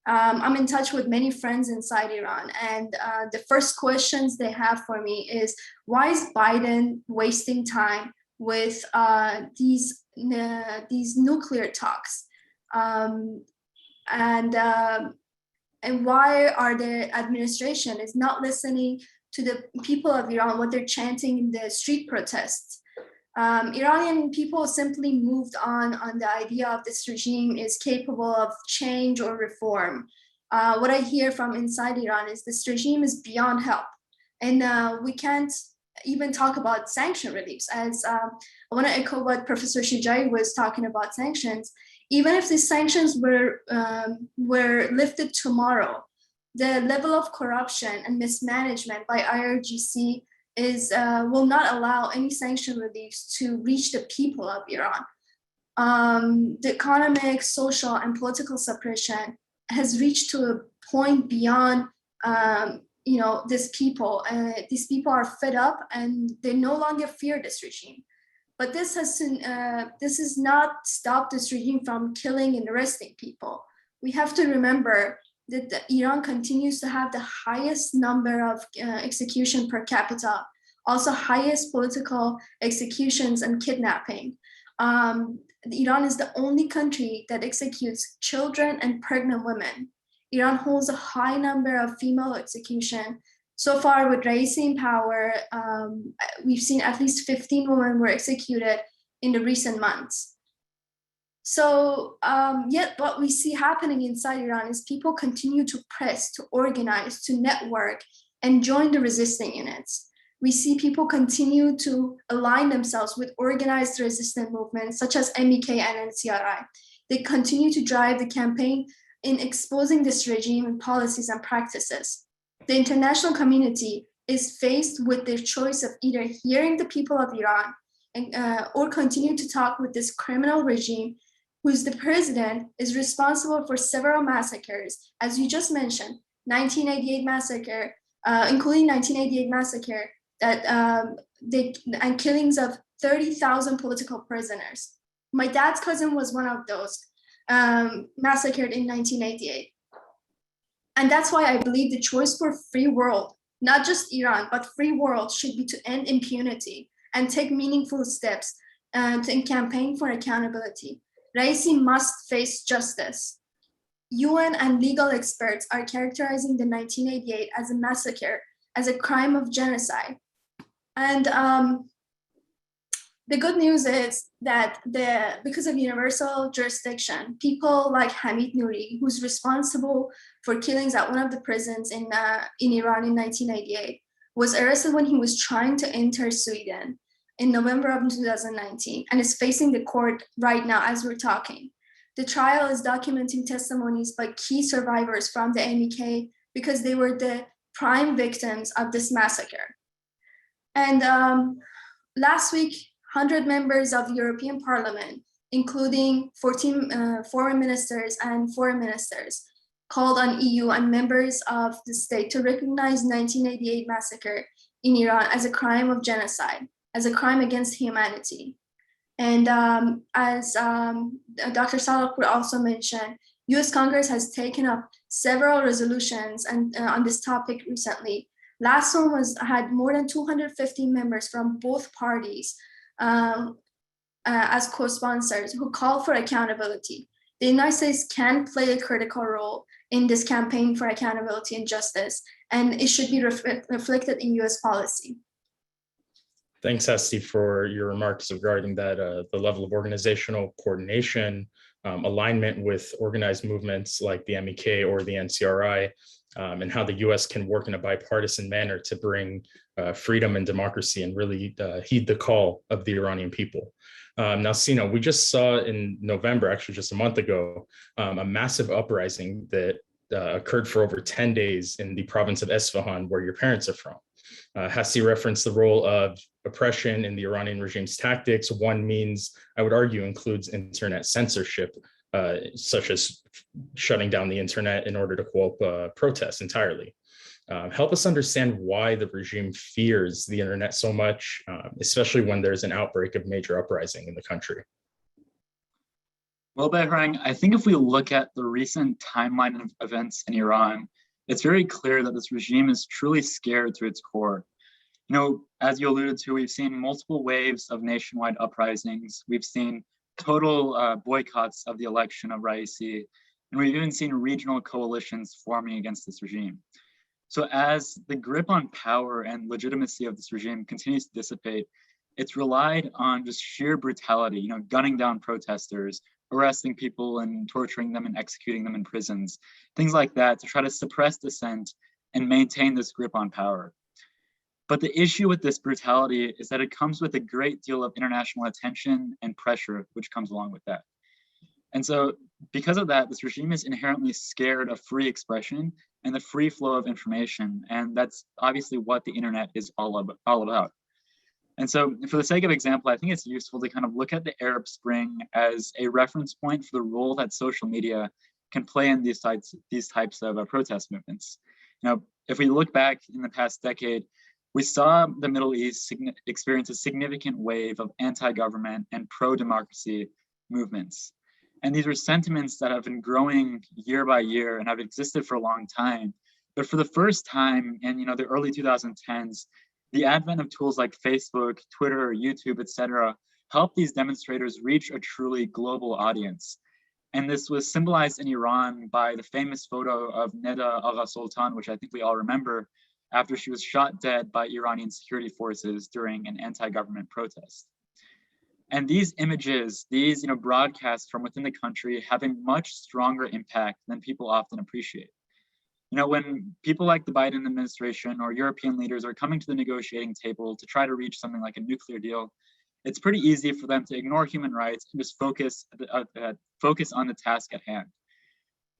I'm in touch with many friends inside Iran, and the first questions they have for me is, why is Biden wasting time with these nuclear talks? And why are the administration is not listening to the people of Iran, what they're chanting in the street protests? Iranian people simply moved on the idea of this regime is capable of change or reform. What I hear from inside Iran is this regime is beyond help. And we can't even talk about sanction reliefs. As I want to echo what Professor Shijai was talking about sanctions. Even if these sanctions were lifted tomorrow, the level of corruption and mismanagement by IRGC will not allow any sanction reliefs to reach the people of Iran. The economic, social, and political suppression has reached to a point beyond, these people. These people are fed up and they no longer fear this regime. But this has not stopped this regime from killing and arresting people. We have to remember that Iran continues to have the highest number of execution per capita, also highest political executions and kidnapping. Iran is the only country that executes children and pregnant women. Iran holds a high number of female execution. So far with Raisi in power, we've seen at least 15 women were executed in the recent months. So yet what we see happening inside Iran is people continue to press, to organize, to network, and join the resisting units. We see people continue to align themselves with organized resistance movements such as MEK and NCRI. They continue to drive the campaign in exposing this regime and policies and practices. The international community is faced with their choice of either hearing the people of Iran or continue to talk with this criminal regime who's the president is responsible for several massacres, as you just mentioned, 1988 massacre, including 1988 massacre, and killings of 30,000 political prisoners. My dad's cousin was one of those massacred in 1988. And that's why I believe the choice for free world, not just Iran, but free world should be to end impunity and take meaningful steps to campaign for accountability. Raisi must face justice. UN and legal experts are characterizing the 1988 as a massacre, as a crime of genocide. And the good news is that because of universal jurisdiction, people like Hamid Nouri, who's responsible for killings at one of the prisons in Iran in 1988, was arrested when he was trying to enter Sweden in November of 2019 and is facing the court right now as we're talking. The trial is documenting testimonies by key survivors from the MEK because they were the prime victims of this massacre. And last week, 100 members of the European Parliament, including 14 foreign ministers and foreign ministers, called on EU and members of the state to recognize 1988 massacre in Iran as a crime of genocide, as a crime against humanity. And as Dr. Salahpour also mentioned, US Congress has taken up several resolutions on this topic recently. Last one had more than 250 members from both parties as co-sponsors who call for accountability. The United States can play a critical role in this campaign for accountability and justice, and it should be reflected in US policy. Thanks, Esti, for your remarks regarding that, the level of organizational coordination, alignment with organized movements like the MEK or the NCRI, and how the US can work in a bipartisan manner to bring freedom and democracy and really heed the call of the Iranian people. Now, Sina, we just saw in November, actually just a month ago, a massive uprising that occurred for over 10 days in the province of Esfahan, where your parents are from. Hassi referenced the role of oppression in the Iranian regime's tactics. One means, I would argue, includes internet censorship, such as shutting down the internet in order to quell protests entirely. Help us understand why the regime fears the internet so much, especially when there's an outbreak of major uprising in the country. Well, Behrang, I think if we look at the recent timeline of events in Iran, it's very clear that this regime is truly scared to its core. You know, as you alluded to, we've seen multiple waves of nationwide uprisings. We've seen total boycotts of the election of Raisi, and we've even seen regional coalitions forming against this regime. So as the grip on power and legitimacy of this regime continues to dissipate, it's relied on just sheer brutality, you know, gunning down protesters, arresting people and torturing them and executing them in prisons, things like that, to try to suppress dissent and maintain this grip on power. But the issue with this brutality is that it comes with a great deal of international attention and pressure, which comes along with that. And so because of that, this regime is inherently scared of free expression and the free flow of information. And that's obviously what the internet is all about. And so for the sake of example, I think it's useful to kind of look at the Arab Spring as a reference point for the role that social media can play in these types of protest movements. You know, if we look back in the past decade, we saw the Middle East experience a significant wave of anti-government and pro-democracy movements. And these are sentiments that have been growing year by year and have existed for a long time. But for the first time in the early 2010s, the advent of tools like Facebook, Twitter, YouTube, etc., helped these demonstrators reach a truly global audience. And this was symbolized in Iran by the famous photo of Neda Agha Sultan, which I think we all remember, after she was shot dead by Iranian security forces during an anti-government protest. And these images, these broadcasts from within the country have a much stronger impact than people often appreciate. You know, when people like the Biden administration or European leaders are coming to the negotiating table to try to reach something like a nuclear deal, it's pretty easy for them to ignore human rights and just focus on the task at hand.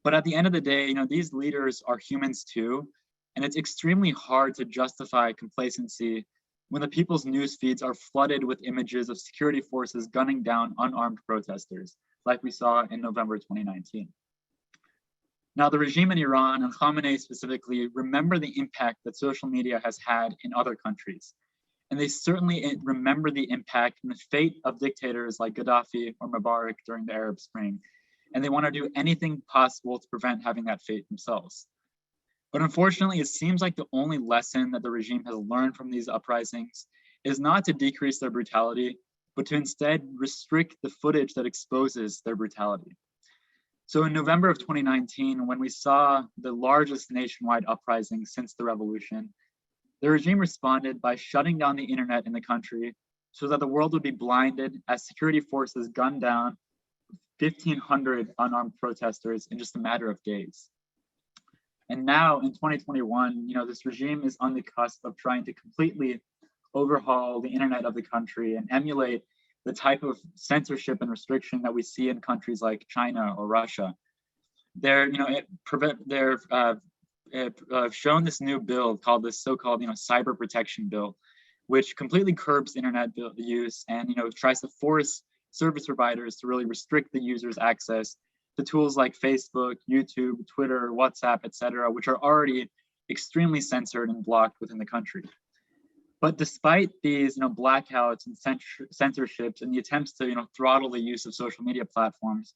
But at the end of the day, these leaders are humans too, and it's extremely hard to justify complacency when the people's news feeds are flooded with images of security forces gunning down unarmed protesters, like we saw in November 2019. Now, the regime in Iran, and Khamenei specifically, remember the impact that social media has had in other countries. And they certainly remember the impact and the fate of dictators like Gaddafi or Mubarak during the Arab Spring. And they want to do anything possible to prevent having that fate themselves. But unfortunately, it seems like the only lesson that the regime has learned from these uprisings is not to decrease their brutality, but to instead restrict the footage that exposes their brutality. So in November of 2019, when we saw the largest nationwide uprising since the revolution, the regime responded by shutting down the internet in the country so that the world would be blinded as security forces gunned down 1,500 unarmed protesters in just a matter of days. And now in 2021, this regime is on the cusp of trying to completely overhaul the internet of the country and emulate the type of censorship and restriction that we see in countries like China or Russia. They've shown this new bill called the so-called cyber protection bill, which completely curbs internet use and tries to force service providers to really restrict the user's access to tools like Facebook, YouTube, Twitter, WhatsApp, etc., which are already extremely censored and blocked within the country. But despite these blackouts and censorships and the attempts to throttle the use of social media platforms,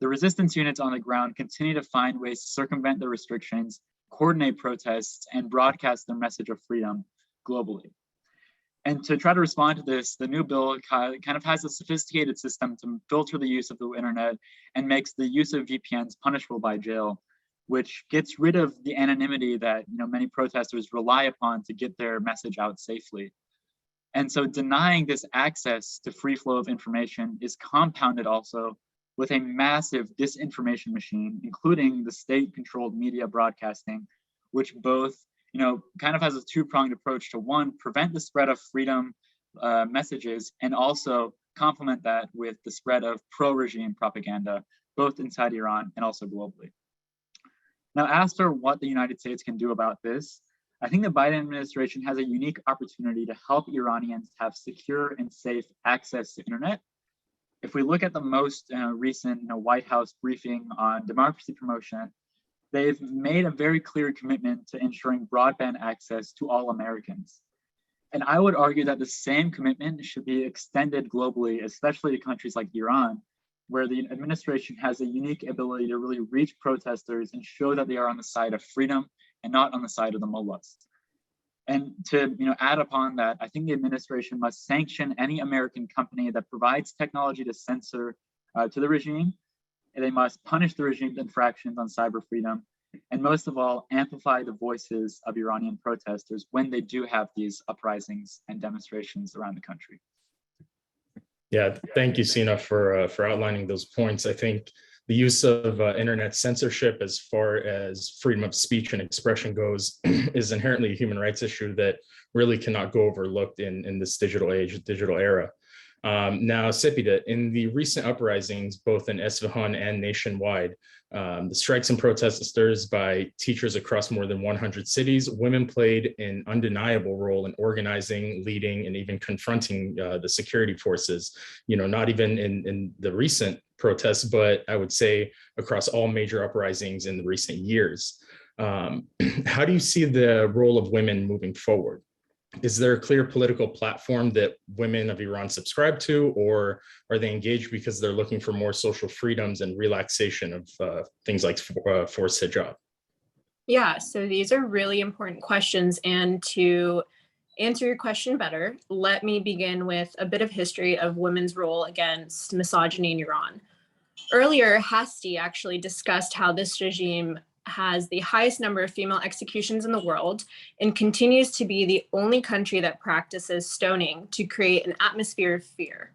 the resistance units on the ground continue to find ways to circumvent the restrictions, coordinate protests, and broadcast their message of freedom globally. And to try to respond to this, the new bill kind of has a sophisticated system to filter the use of the internet and makes the use of VPNs punishable by jail, which gets rid of the anonymity that many protesters rely upon to get their message out safely. And so denying this access to free flow of information is compounded also with a massive disinformation machine, including the state-controlled media broadcasting, which both kind of has a two-pronged approach to, one, prevent the spread of freedom messages, and also complement that with the spread of pro-regime propaganda, both inside Iran and also globally. Now, as for what the United States can do about this, I think the Biden administration has a unique opportunity to help Iranians have secure and safe access to internet. If we look at the most recent White House briefing on democracy promotion, they've made a very clear commitment to ensuring broadband access to all Americans. And I would argue that the same commitment should be extended globally, especially to countries like Iran, where the administration has a unique ability to really reach protesters and show that they are on the side of freedom and not on the side of the mullahs. And to add upon that, I think the administration must sanction any American company that provides technology to censor to the regime. And they must punish the regime's infractions on cyber freedom. And most of all, amplify the voices of Iranian protesters when they do have these uprisings and demonstrations around the country. Yeah, thank you, Sina, for outlining those points. I think the use of internet censorship as far as freedom of speech and expression goes is inherently a human rights issue that really cannot go overlooked in this digital age, digital era. Now, Sepida, in the recent uprisings, both in Isfahan and nationwide, the strikes and protesters by teachers across more than 100 cities, women played an undeniable role in organizing, leading, and even confronting the security forces, not even in the recent protests, but I would say across all major uprisings in the recent years. How do you see the role of women moving forward? Is there a clear political platform that women of Iran subscribe to, or are they engaged because they're looking for more social freedoms and relaxation of things like forced hijab? Yeah, so these are really important questions. And to answer your question better, let me begin with a bit of history of women's role against misogyny in Iran. Earlier, Hasti actually discussed how this regime has the highest number of female executions in the world and continues to be the only country that practices stoning to create an atmosphere of fear.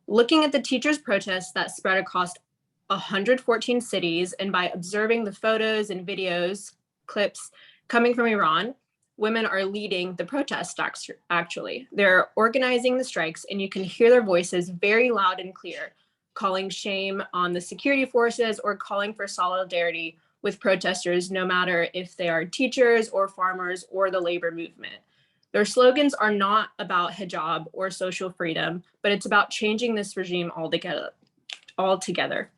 Looking at the teachers' protests that spread across 114 cities, and by observing the photos and videos, clips coming from Iran, women are leading the protests actually. They're organizing the strikes, and you can hear their voices very loud and clear, calling shame on the security forces or calling for solidarity with protesters, no matter if they are teachers or farmers or the labor movement. Their slogans are not about hijab or social freedom, but it's about changing this regime altogether.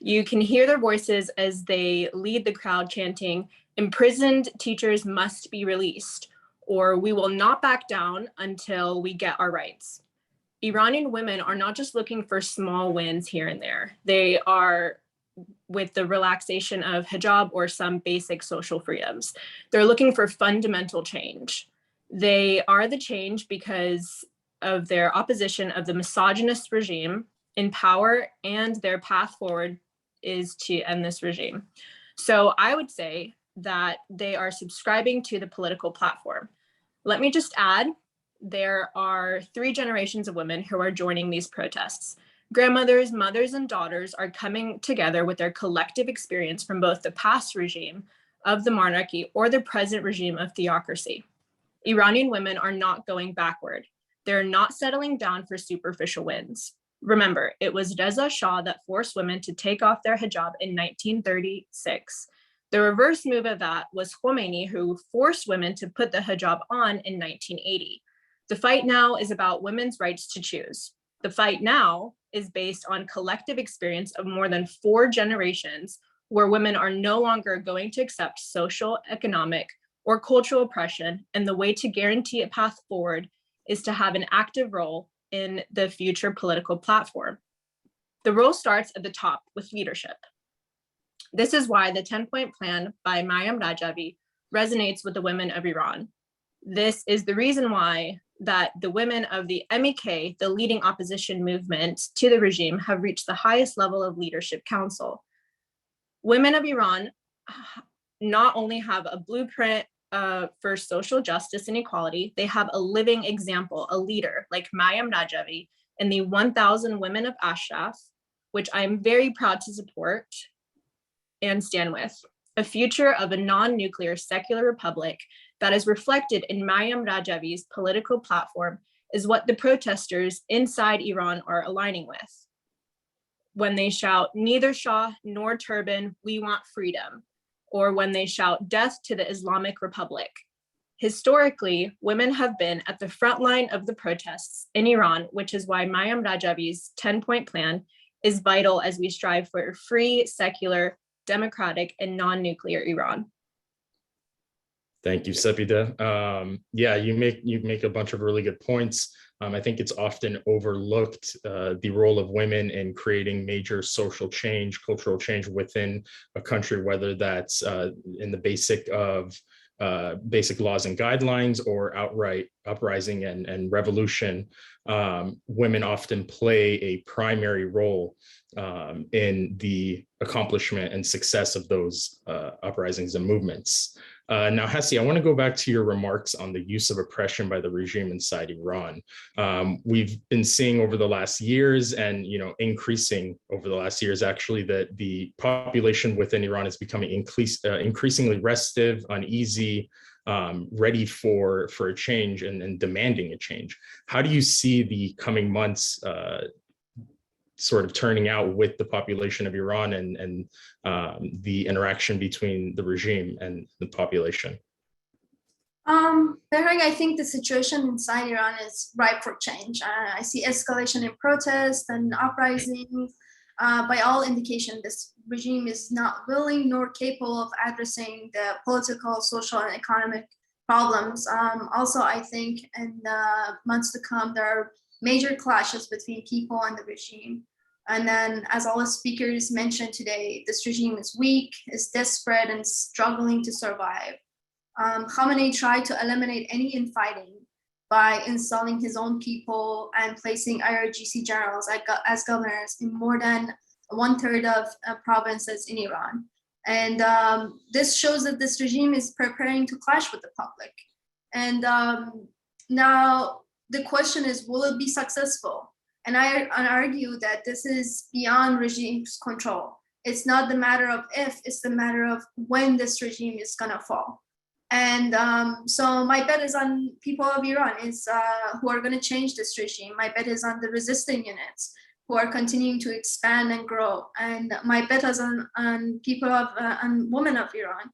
You can hear their voices as they lead the crowd chanting, "Imprisoned teachers must be released," or "We will not back down until we get our rights." Iranian women are not just looking for small wins here and there. They are with the relaxation of hijab or some basic social freedoms. They're looking for fundamental change. They are the change because of their opposition of the misogynist regime in power, and their path forward is to end this regime. So I would say that they are subscribing to the political platform. Let me just add, there are 3 generations of women who are joining these protests. Grandmothers, mothers, and daughters are coming together with their collective experience from both the past regime of the monarchy or the present regime of theocracy. Iranian women are not going backward. They're not settling down for superficial wins. Remember, it was Reza Shah that forced women to take off their hijab in 1936. The reverse move of that was Khomeini, who forced women to put the hijab on in 1980. The fight now is about women's rights to choose. The fight now is based on collective experience of more than 4 generations, where women are no longer going to accept social, economic, or cultural oppression, and the way to guarantee a path forward is to have an active role in the future political platform. The role starts at the top with leadership. This is why the 10-point plan by Maryam Rajavi resonates with the women of Iran. This is the reason why that the women of the MEK, the leading opposition movement to the regime, have reached the highest level of leadership council. Women of Iran not only have a blueprint for social justice and equality, they have a living example, a leader like Maryam Rajavi and the 1,000 women of Ashraf, which I'm very proud to support and stand with. A future of a non-nuclear secular republic that is reflected in Maryam Rajavi's political platform is what the protesters inside Iran are aligning with. When they shout, "Neither Shah nor turban, we want freedom," or when they shout, "Death to the Islamic Republic," Historically, women have been at the front line of the protests in Iran, which is why Mayam Rajabi's 10-point plan is vital as we strive for a free, secular, democratic, and non-nuclear Iran. Thank you, Sepida. Yeah, you make a bunch of really good points. I think it's often overlooked the role of women in creating major social change, cultural change within a country, whether that's in the basic laws and guidelines or outright uprising and revolution. Women often play a primary role in the accomplishment and success of those uprisings and movements. Now, Hassi, I want to go back to your remarks on the use of oppression by the regime inside Iran. We've been seeing over the last years and, increasing over the last years, actually, that the population within Iran is becoming increasingly restive, uneasy, ready for a change and demanding a change. How do you see the coming months sort of turning out with the population of Iran and the interaction between the regime and the population? Behrang, I think the situation inside Iran is ripe for change. I see escalation in protests and uprisings. By all indication, this regime is not willing nor capable of addressing the political, social, and economic problems. Also, I think in the months to come, there are major clashes between people and the regime. And then, as all the speakers mentioned today, this regime is weak, is desperate, and struggling to survive. Khamenei tried to eliminate any infighting by installing his own people and placing IRGC generals as governors in more than 1/3 of provinces in Iran. And this shows that this regime is preparing to clash with the public. And now the question is, will it be successful? And I argue that this is beyond regime's control. It's not the matter of if, it's the matter of when this regime is gonna fall. And so my bet is on people of Iran who are gonna change this regime. My bet is on the resisting units who are continuing to expand and grow. And my bet is on people on women of Iran.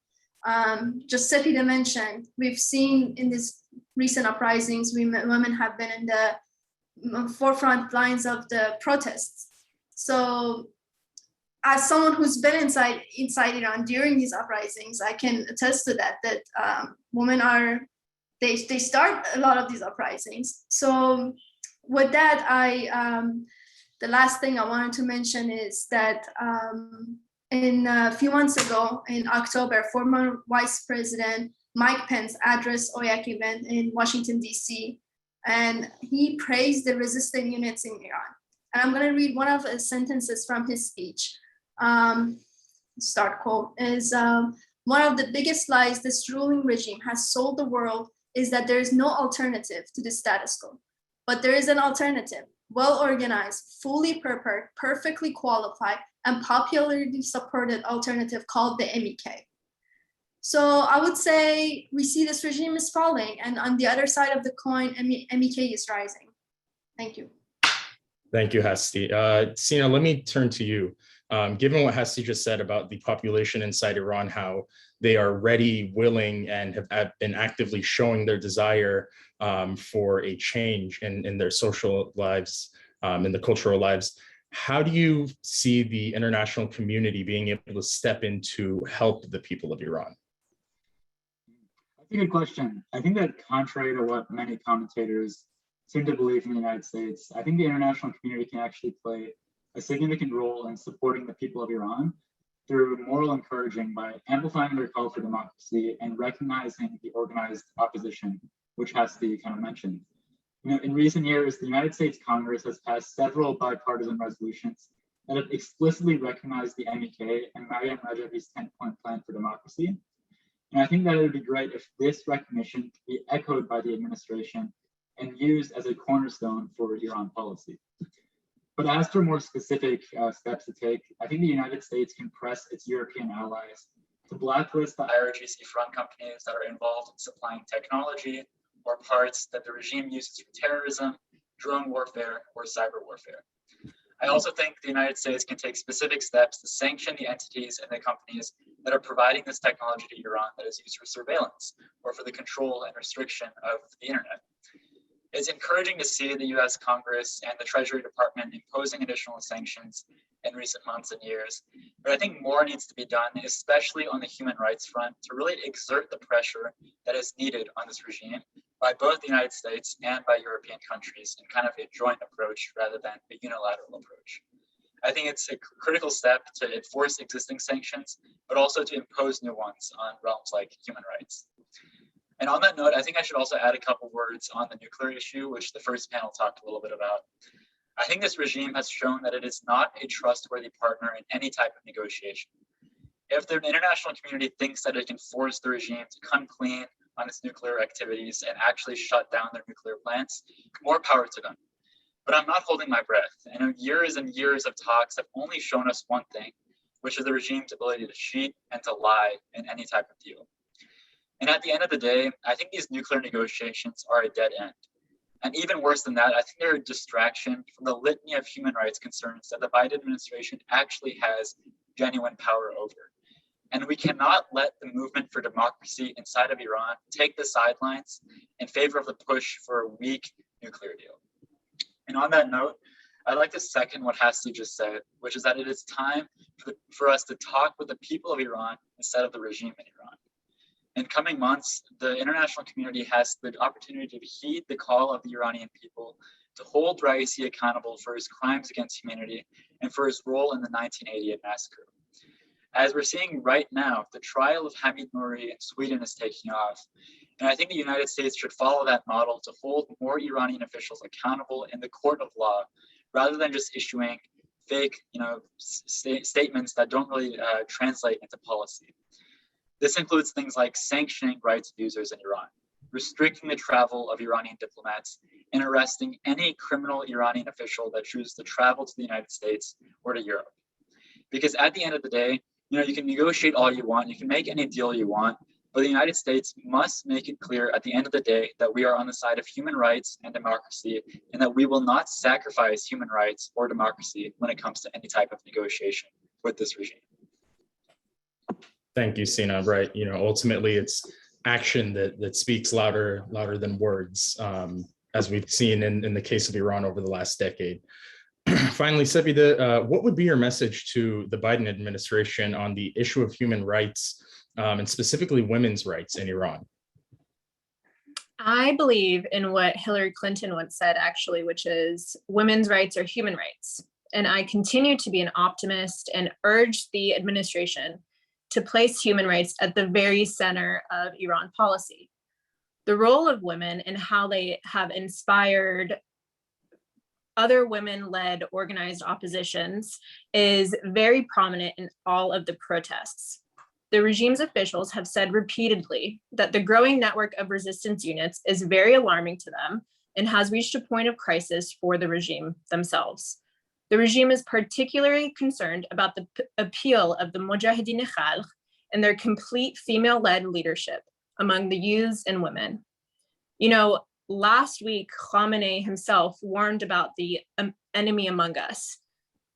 Just Sepida mentioned, we've seen in these recent uprisings, women have been in the forefront lines of the protests. So as someone who's been inside Iran during these uprisings, I can attest to that women they start a lot of these uprisings. So with that, the last thing I wanted to mention is that in a few months ago, in October, former Vice President Mike Pence addressed Oiac event in Washington, D.C., and he praised the resistant units in Iran. And I'm going to read one of the sentences from his speech. Start quote is, one of the biggest lies this ruling regime has sold the world is that there is no alternative to the status quo. But there is an alternative, well-organized, fully prepared, perfectly qualified, and popularly supported alternative called the MEK. So I would say we see this regime is falling, and on the other side of the coin, MEK is rising. Thank you. Thank you, Hasti. Sina, let me turn to you. Given what Hasti just said about the population inside Iran, how they are ready, willing, and have been actively showing their desire for a change in their social lives, in the cultural lives, how do you see the international community being able to step in to help the people of Iran? That's a good question. I think that contrary to what many commentators seem to believe in the United States, I think the international community can actually play a significant role in supporting the people of Iran through moral encouraging by amplifying their call for democracy and recognizing the organized opposition, which Hasti kind of mentioned. In recent years, the United States Congress has passed several bipartisan resolutions that have explicitly recognized the MEK and Maryam Rajabi's 10-point plan for democracy. And I think that it would be great if this recognition could be echoed by the administration and used as a cornerstone for Iran policy. But as for more specific steps to take, I think the United States can press its European allies to blacklist the IRGC front companies that are involved in supplying technology or parts that the regime uses for terrorism, drone warfare, or cyber warfare. I also think the United States can take specific steps to sanction the entities and the companies that are providing this technology to Iran that is used for surveillance or for the control and restriction of the internet. It's encouraging to see the US Congress and the Treasury Department imposing additional sanctions in recent months and years. But I think more needs to be done, especially on the human rights front, to really exert the pressure that is needed on this regime by both the United States and by European countries in kind of a joint approach rather than a unilateral approach. I think it's a critical step to enforce existing sanctions, but also to impose new ones on realms like human rights. And on that note, I think I should also add a couple words on the nuclear issue, which the first panel talked a little bit about. I think this regime has shown that it is not a trustworthy partner in any type of negotiation. If the international community thinks that it can force the regime to come clean on its nuclear activities and actually shut down their nuclear plants, more power to them. But I'm not holding my breath. I know years and years of talks have only shown us one thing, which is the regime's ability to cheat and to lie in any type of deal. And at the end of the day, I think these nuclear negotiations are a dead end. And even worse than that, I think they're a distraction from the litany of human rights concerns that the Biden administration actually has genuine power over. And we cannot let the movement for democracy inside of Iran take the sidelines in favor of the push for a weak nuclear deal. And on that note, I'd like to second what Hasti just said, which is that it is time for us to talk with the people of Iran instead of the regime in Iran. In coming months, the international community has the opportunity to heed the call of the Iranian people to hold Raisi accountable for his crimes against humanity and for his role in the 1988 massacre. As we're seeing right now, the trial of Hamid Nouri in Sweden is taking off. And I think the United States should follow that model to hold more Iranian officials accountable in the court of law, rather than just issuing fake, statements that don't really translate into policy. This includes things like sanctioning rights abusers in Iran, restricting the travel of Iranian diplomats, and arresting any criminal Iranian official that chooses to travel to the United States or to Europe. Because at the end of the day, you can negotiate all you want, you can make any deal you want, but the United States must make it clear at the end of the day that we are on the side of human rights and democracy, and that we will not sacrifice human rights or democracy when it comes to any type of negotiation with this regime. Thank you, Sina. Right. Ultimately, it's action that speaks louder than words, as we've seen in the case of Iran over the last decade. Finally, Sabida, what would be your message to the Biden administration on the issue of human rights, and specifically women's rights in Iran? I believe in what Hillary Clinton once said, actually, which is women's rights are human rights. And I continue to be an optimist and urge the administration to place human rights at the very center of Iran policy. The role of women and how they have inspired other women-led organized oppositions is very prominent in all of the protests. The regime's officials have said repeatedly that the growing network of resistance units is very alarming to them and has reached a point of crisis for the regime themselves. The regime is particularly concerned about the appeal of the Mujahideen Khalq and their complete female-led leadership among the youths and women. Last week, Khamenei himself warned about the enemy among us.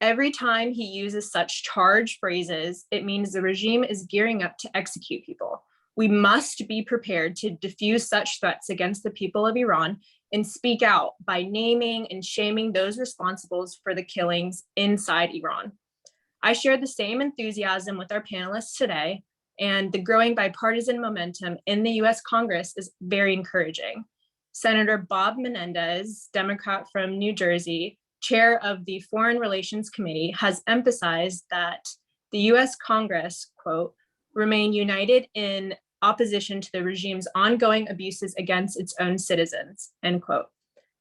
Every time he uses such charged phrases, it means the regime is gearing up to execute people. We must be prepared to diffuse such threats against the people of Iran and speak out by naming and shaming those responsible for the killings inside Iran. I share the same enthusiasm with our panelists today, and the growing bipartisan momentum in the US Congress is very encouraging. Senator Bob Menendez, Democrat from New Jersey, chair of the Foreign Relations Committee, has emphasized that the US Congress, quote, remain united in opposition to the regime's ongoing abuses against its own citizens, end quote.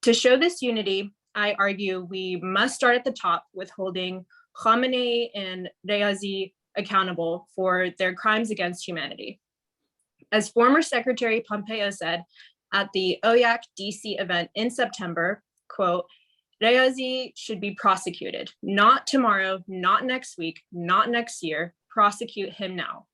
To show this unity, I argue we must start at the top with holding Khamenei and Raisi accountable for their crimes against humanity. As former Secretary Pompeo said at the Oiac DC event in September, quote, Raisi should be prosecuted, not tomorrow, not next week, not next year, prosecute him now.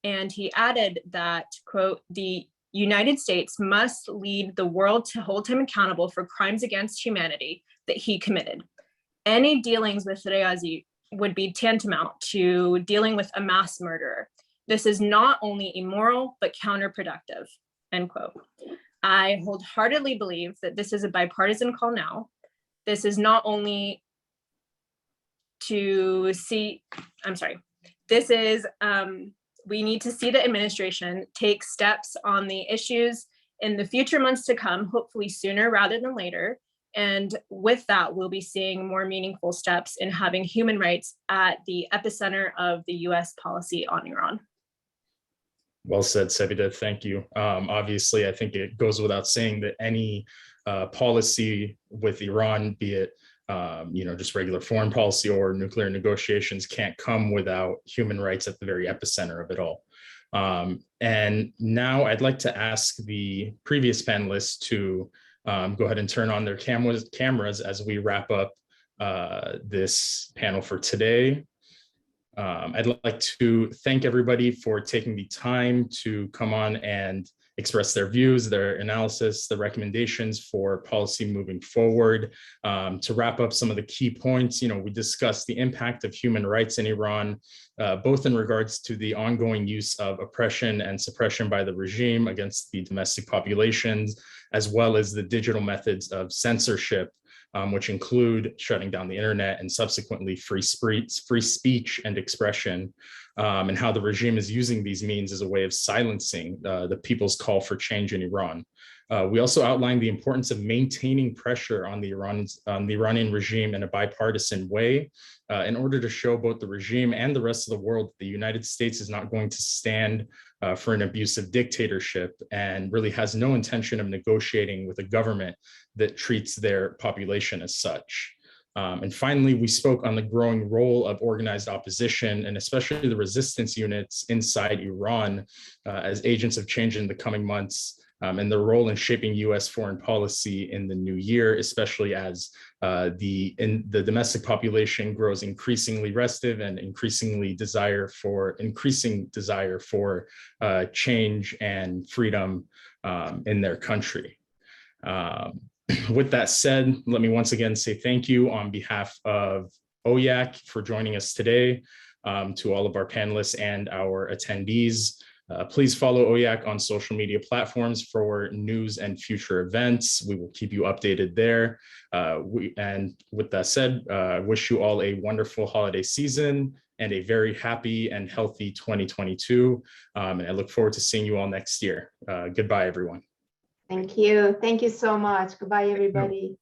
And he added that, quote, the United States must lead the world to hold him accountable for crimes against humanity that he committed. Any dealings with Raisi would be tantamount to dealing with a mass murderer. This is not only immoral, but counterproductive, end quote. I wholeheartedly believe that this is a bipartisan call now. This is not only to see, this is, we need to see the administration take steps on the issues in the future months to come, hopefully sooner rather than later. And with that, we'll be seeing more meaningful steps in having human rights at the epicenter of the US policy on Iran. Well said, Sevida, thank you. Obviously, I think it goes without saying that any policy with Iran, be it just regular foreign policy or nuclear negotiations, can't come without human rights at the very epicenter of it all. And now I'd like to ask the previous panelists to go ahead and turn on their cameras as we wrap up this panel for today. I'd like to thank everybody for taking the time to come on and express their views, their analysis, the recommendations for policy moving forward. To wrap up some of the key points, we discussed the impact of human rights in Iran, both in regards to the ongoing use of oppression and suppression by the regime against the domestic populations, as well as the digital methods of censorship, which include shutting down the internet and subsequently free speech and expression, and how the regime is using these means as a way of silencing the people's call for change in Iran. We also outlined the importance of maintaining pressure on the Iranian regime in a bipartisan way in order to show both the regime and the rest of the world that the United States is not going to stand for an abusive dictatorship and really has no intention of negotiating with a government that treats their population as such. And finally, we spoke on the growing role of organized opposition and especially the resistance units inside Iran as agents of change in the coming months, and their role in shaping US foreign policy in the new year, especially as the domestic population grows increasingly restive and increasing desire for change and freedom in their country. With that said, let me once again say thank you on behalf of Oiac for joining us today, to all of our panelists and our attendees. Please follow Oiac on social media platforms for news and future events. We will keep you updated there. And with that said, I wish you all a wonderful holiday season and a very happy and healthy 2022. And I look forward to seeing you all next year. Goodbye, everyone. Thank you. Thank you so much. Goodbye, everybody.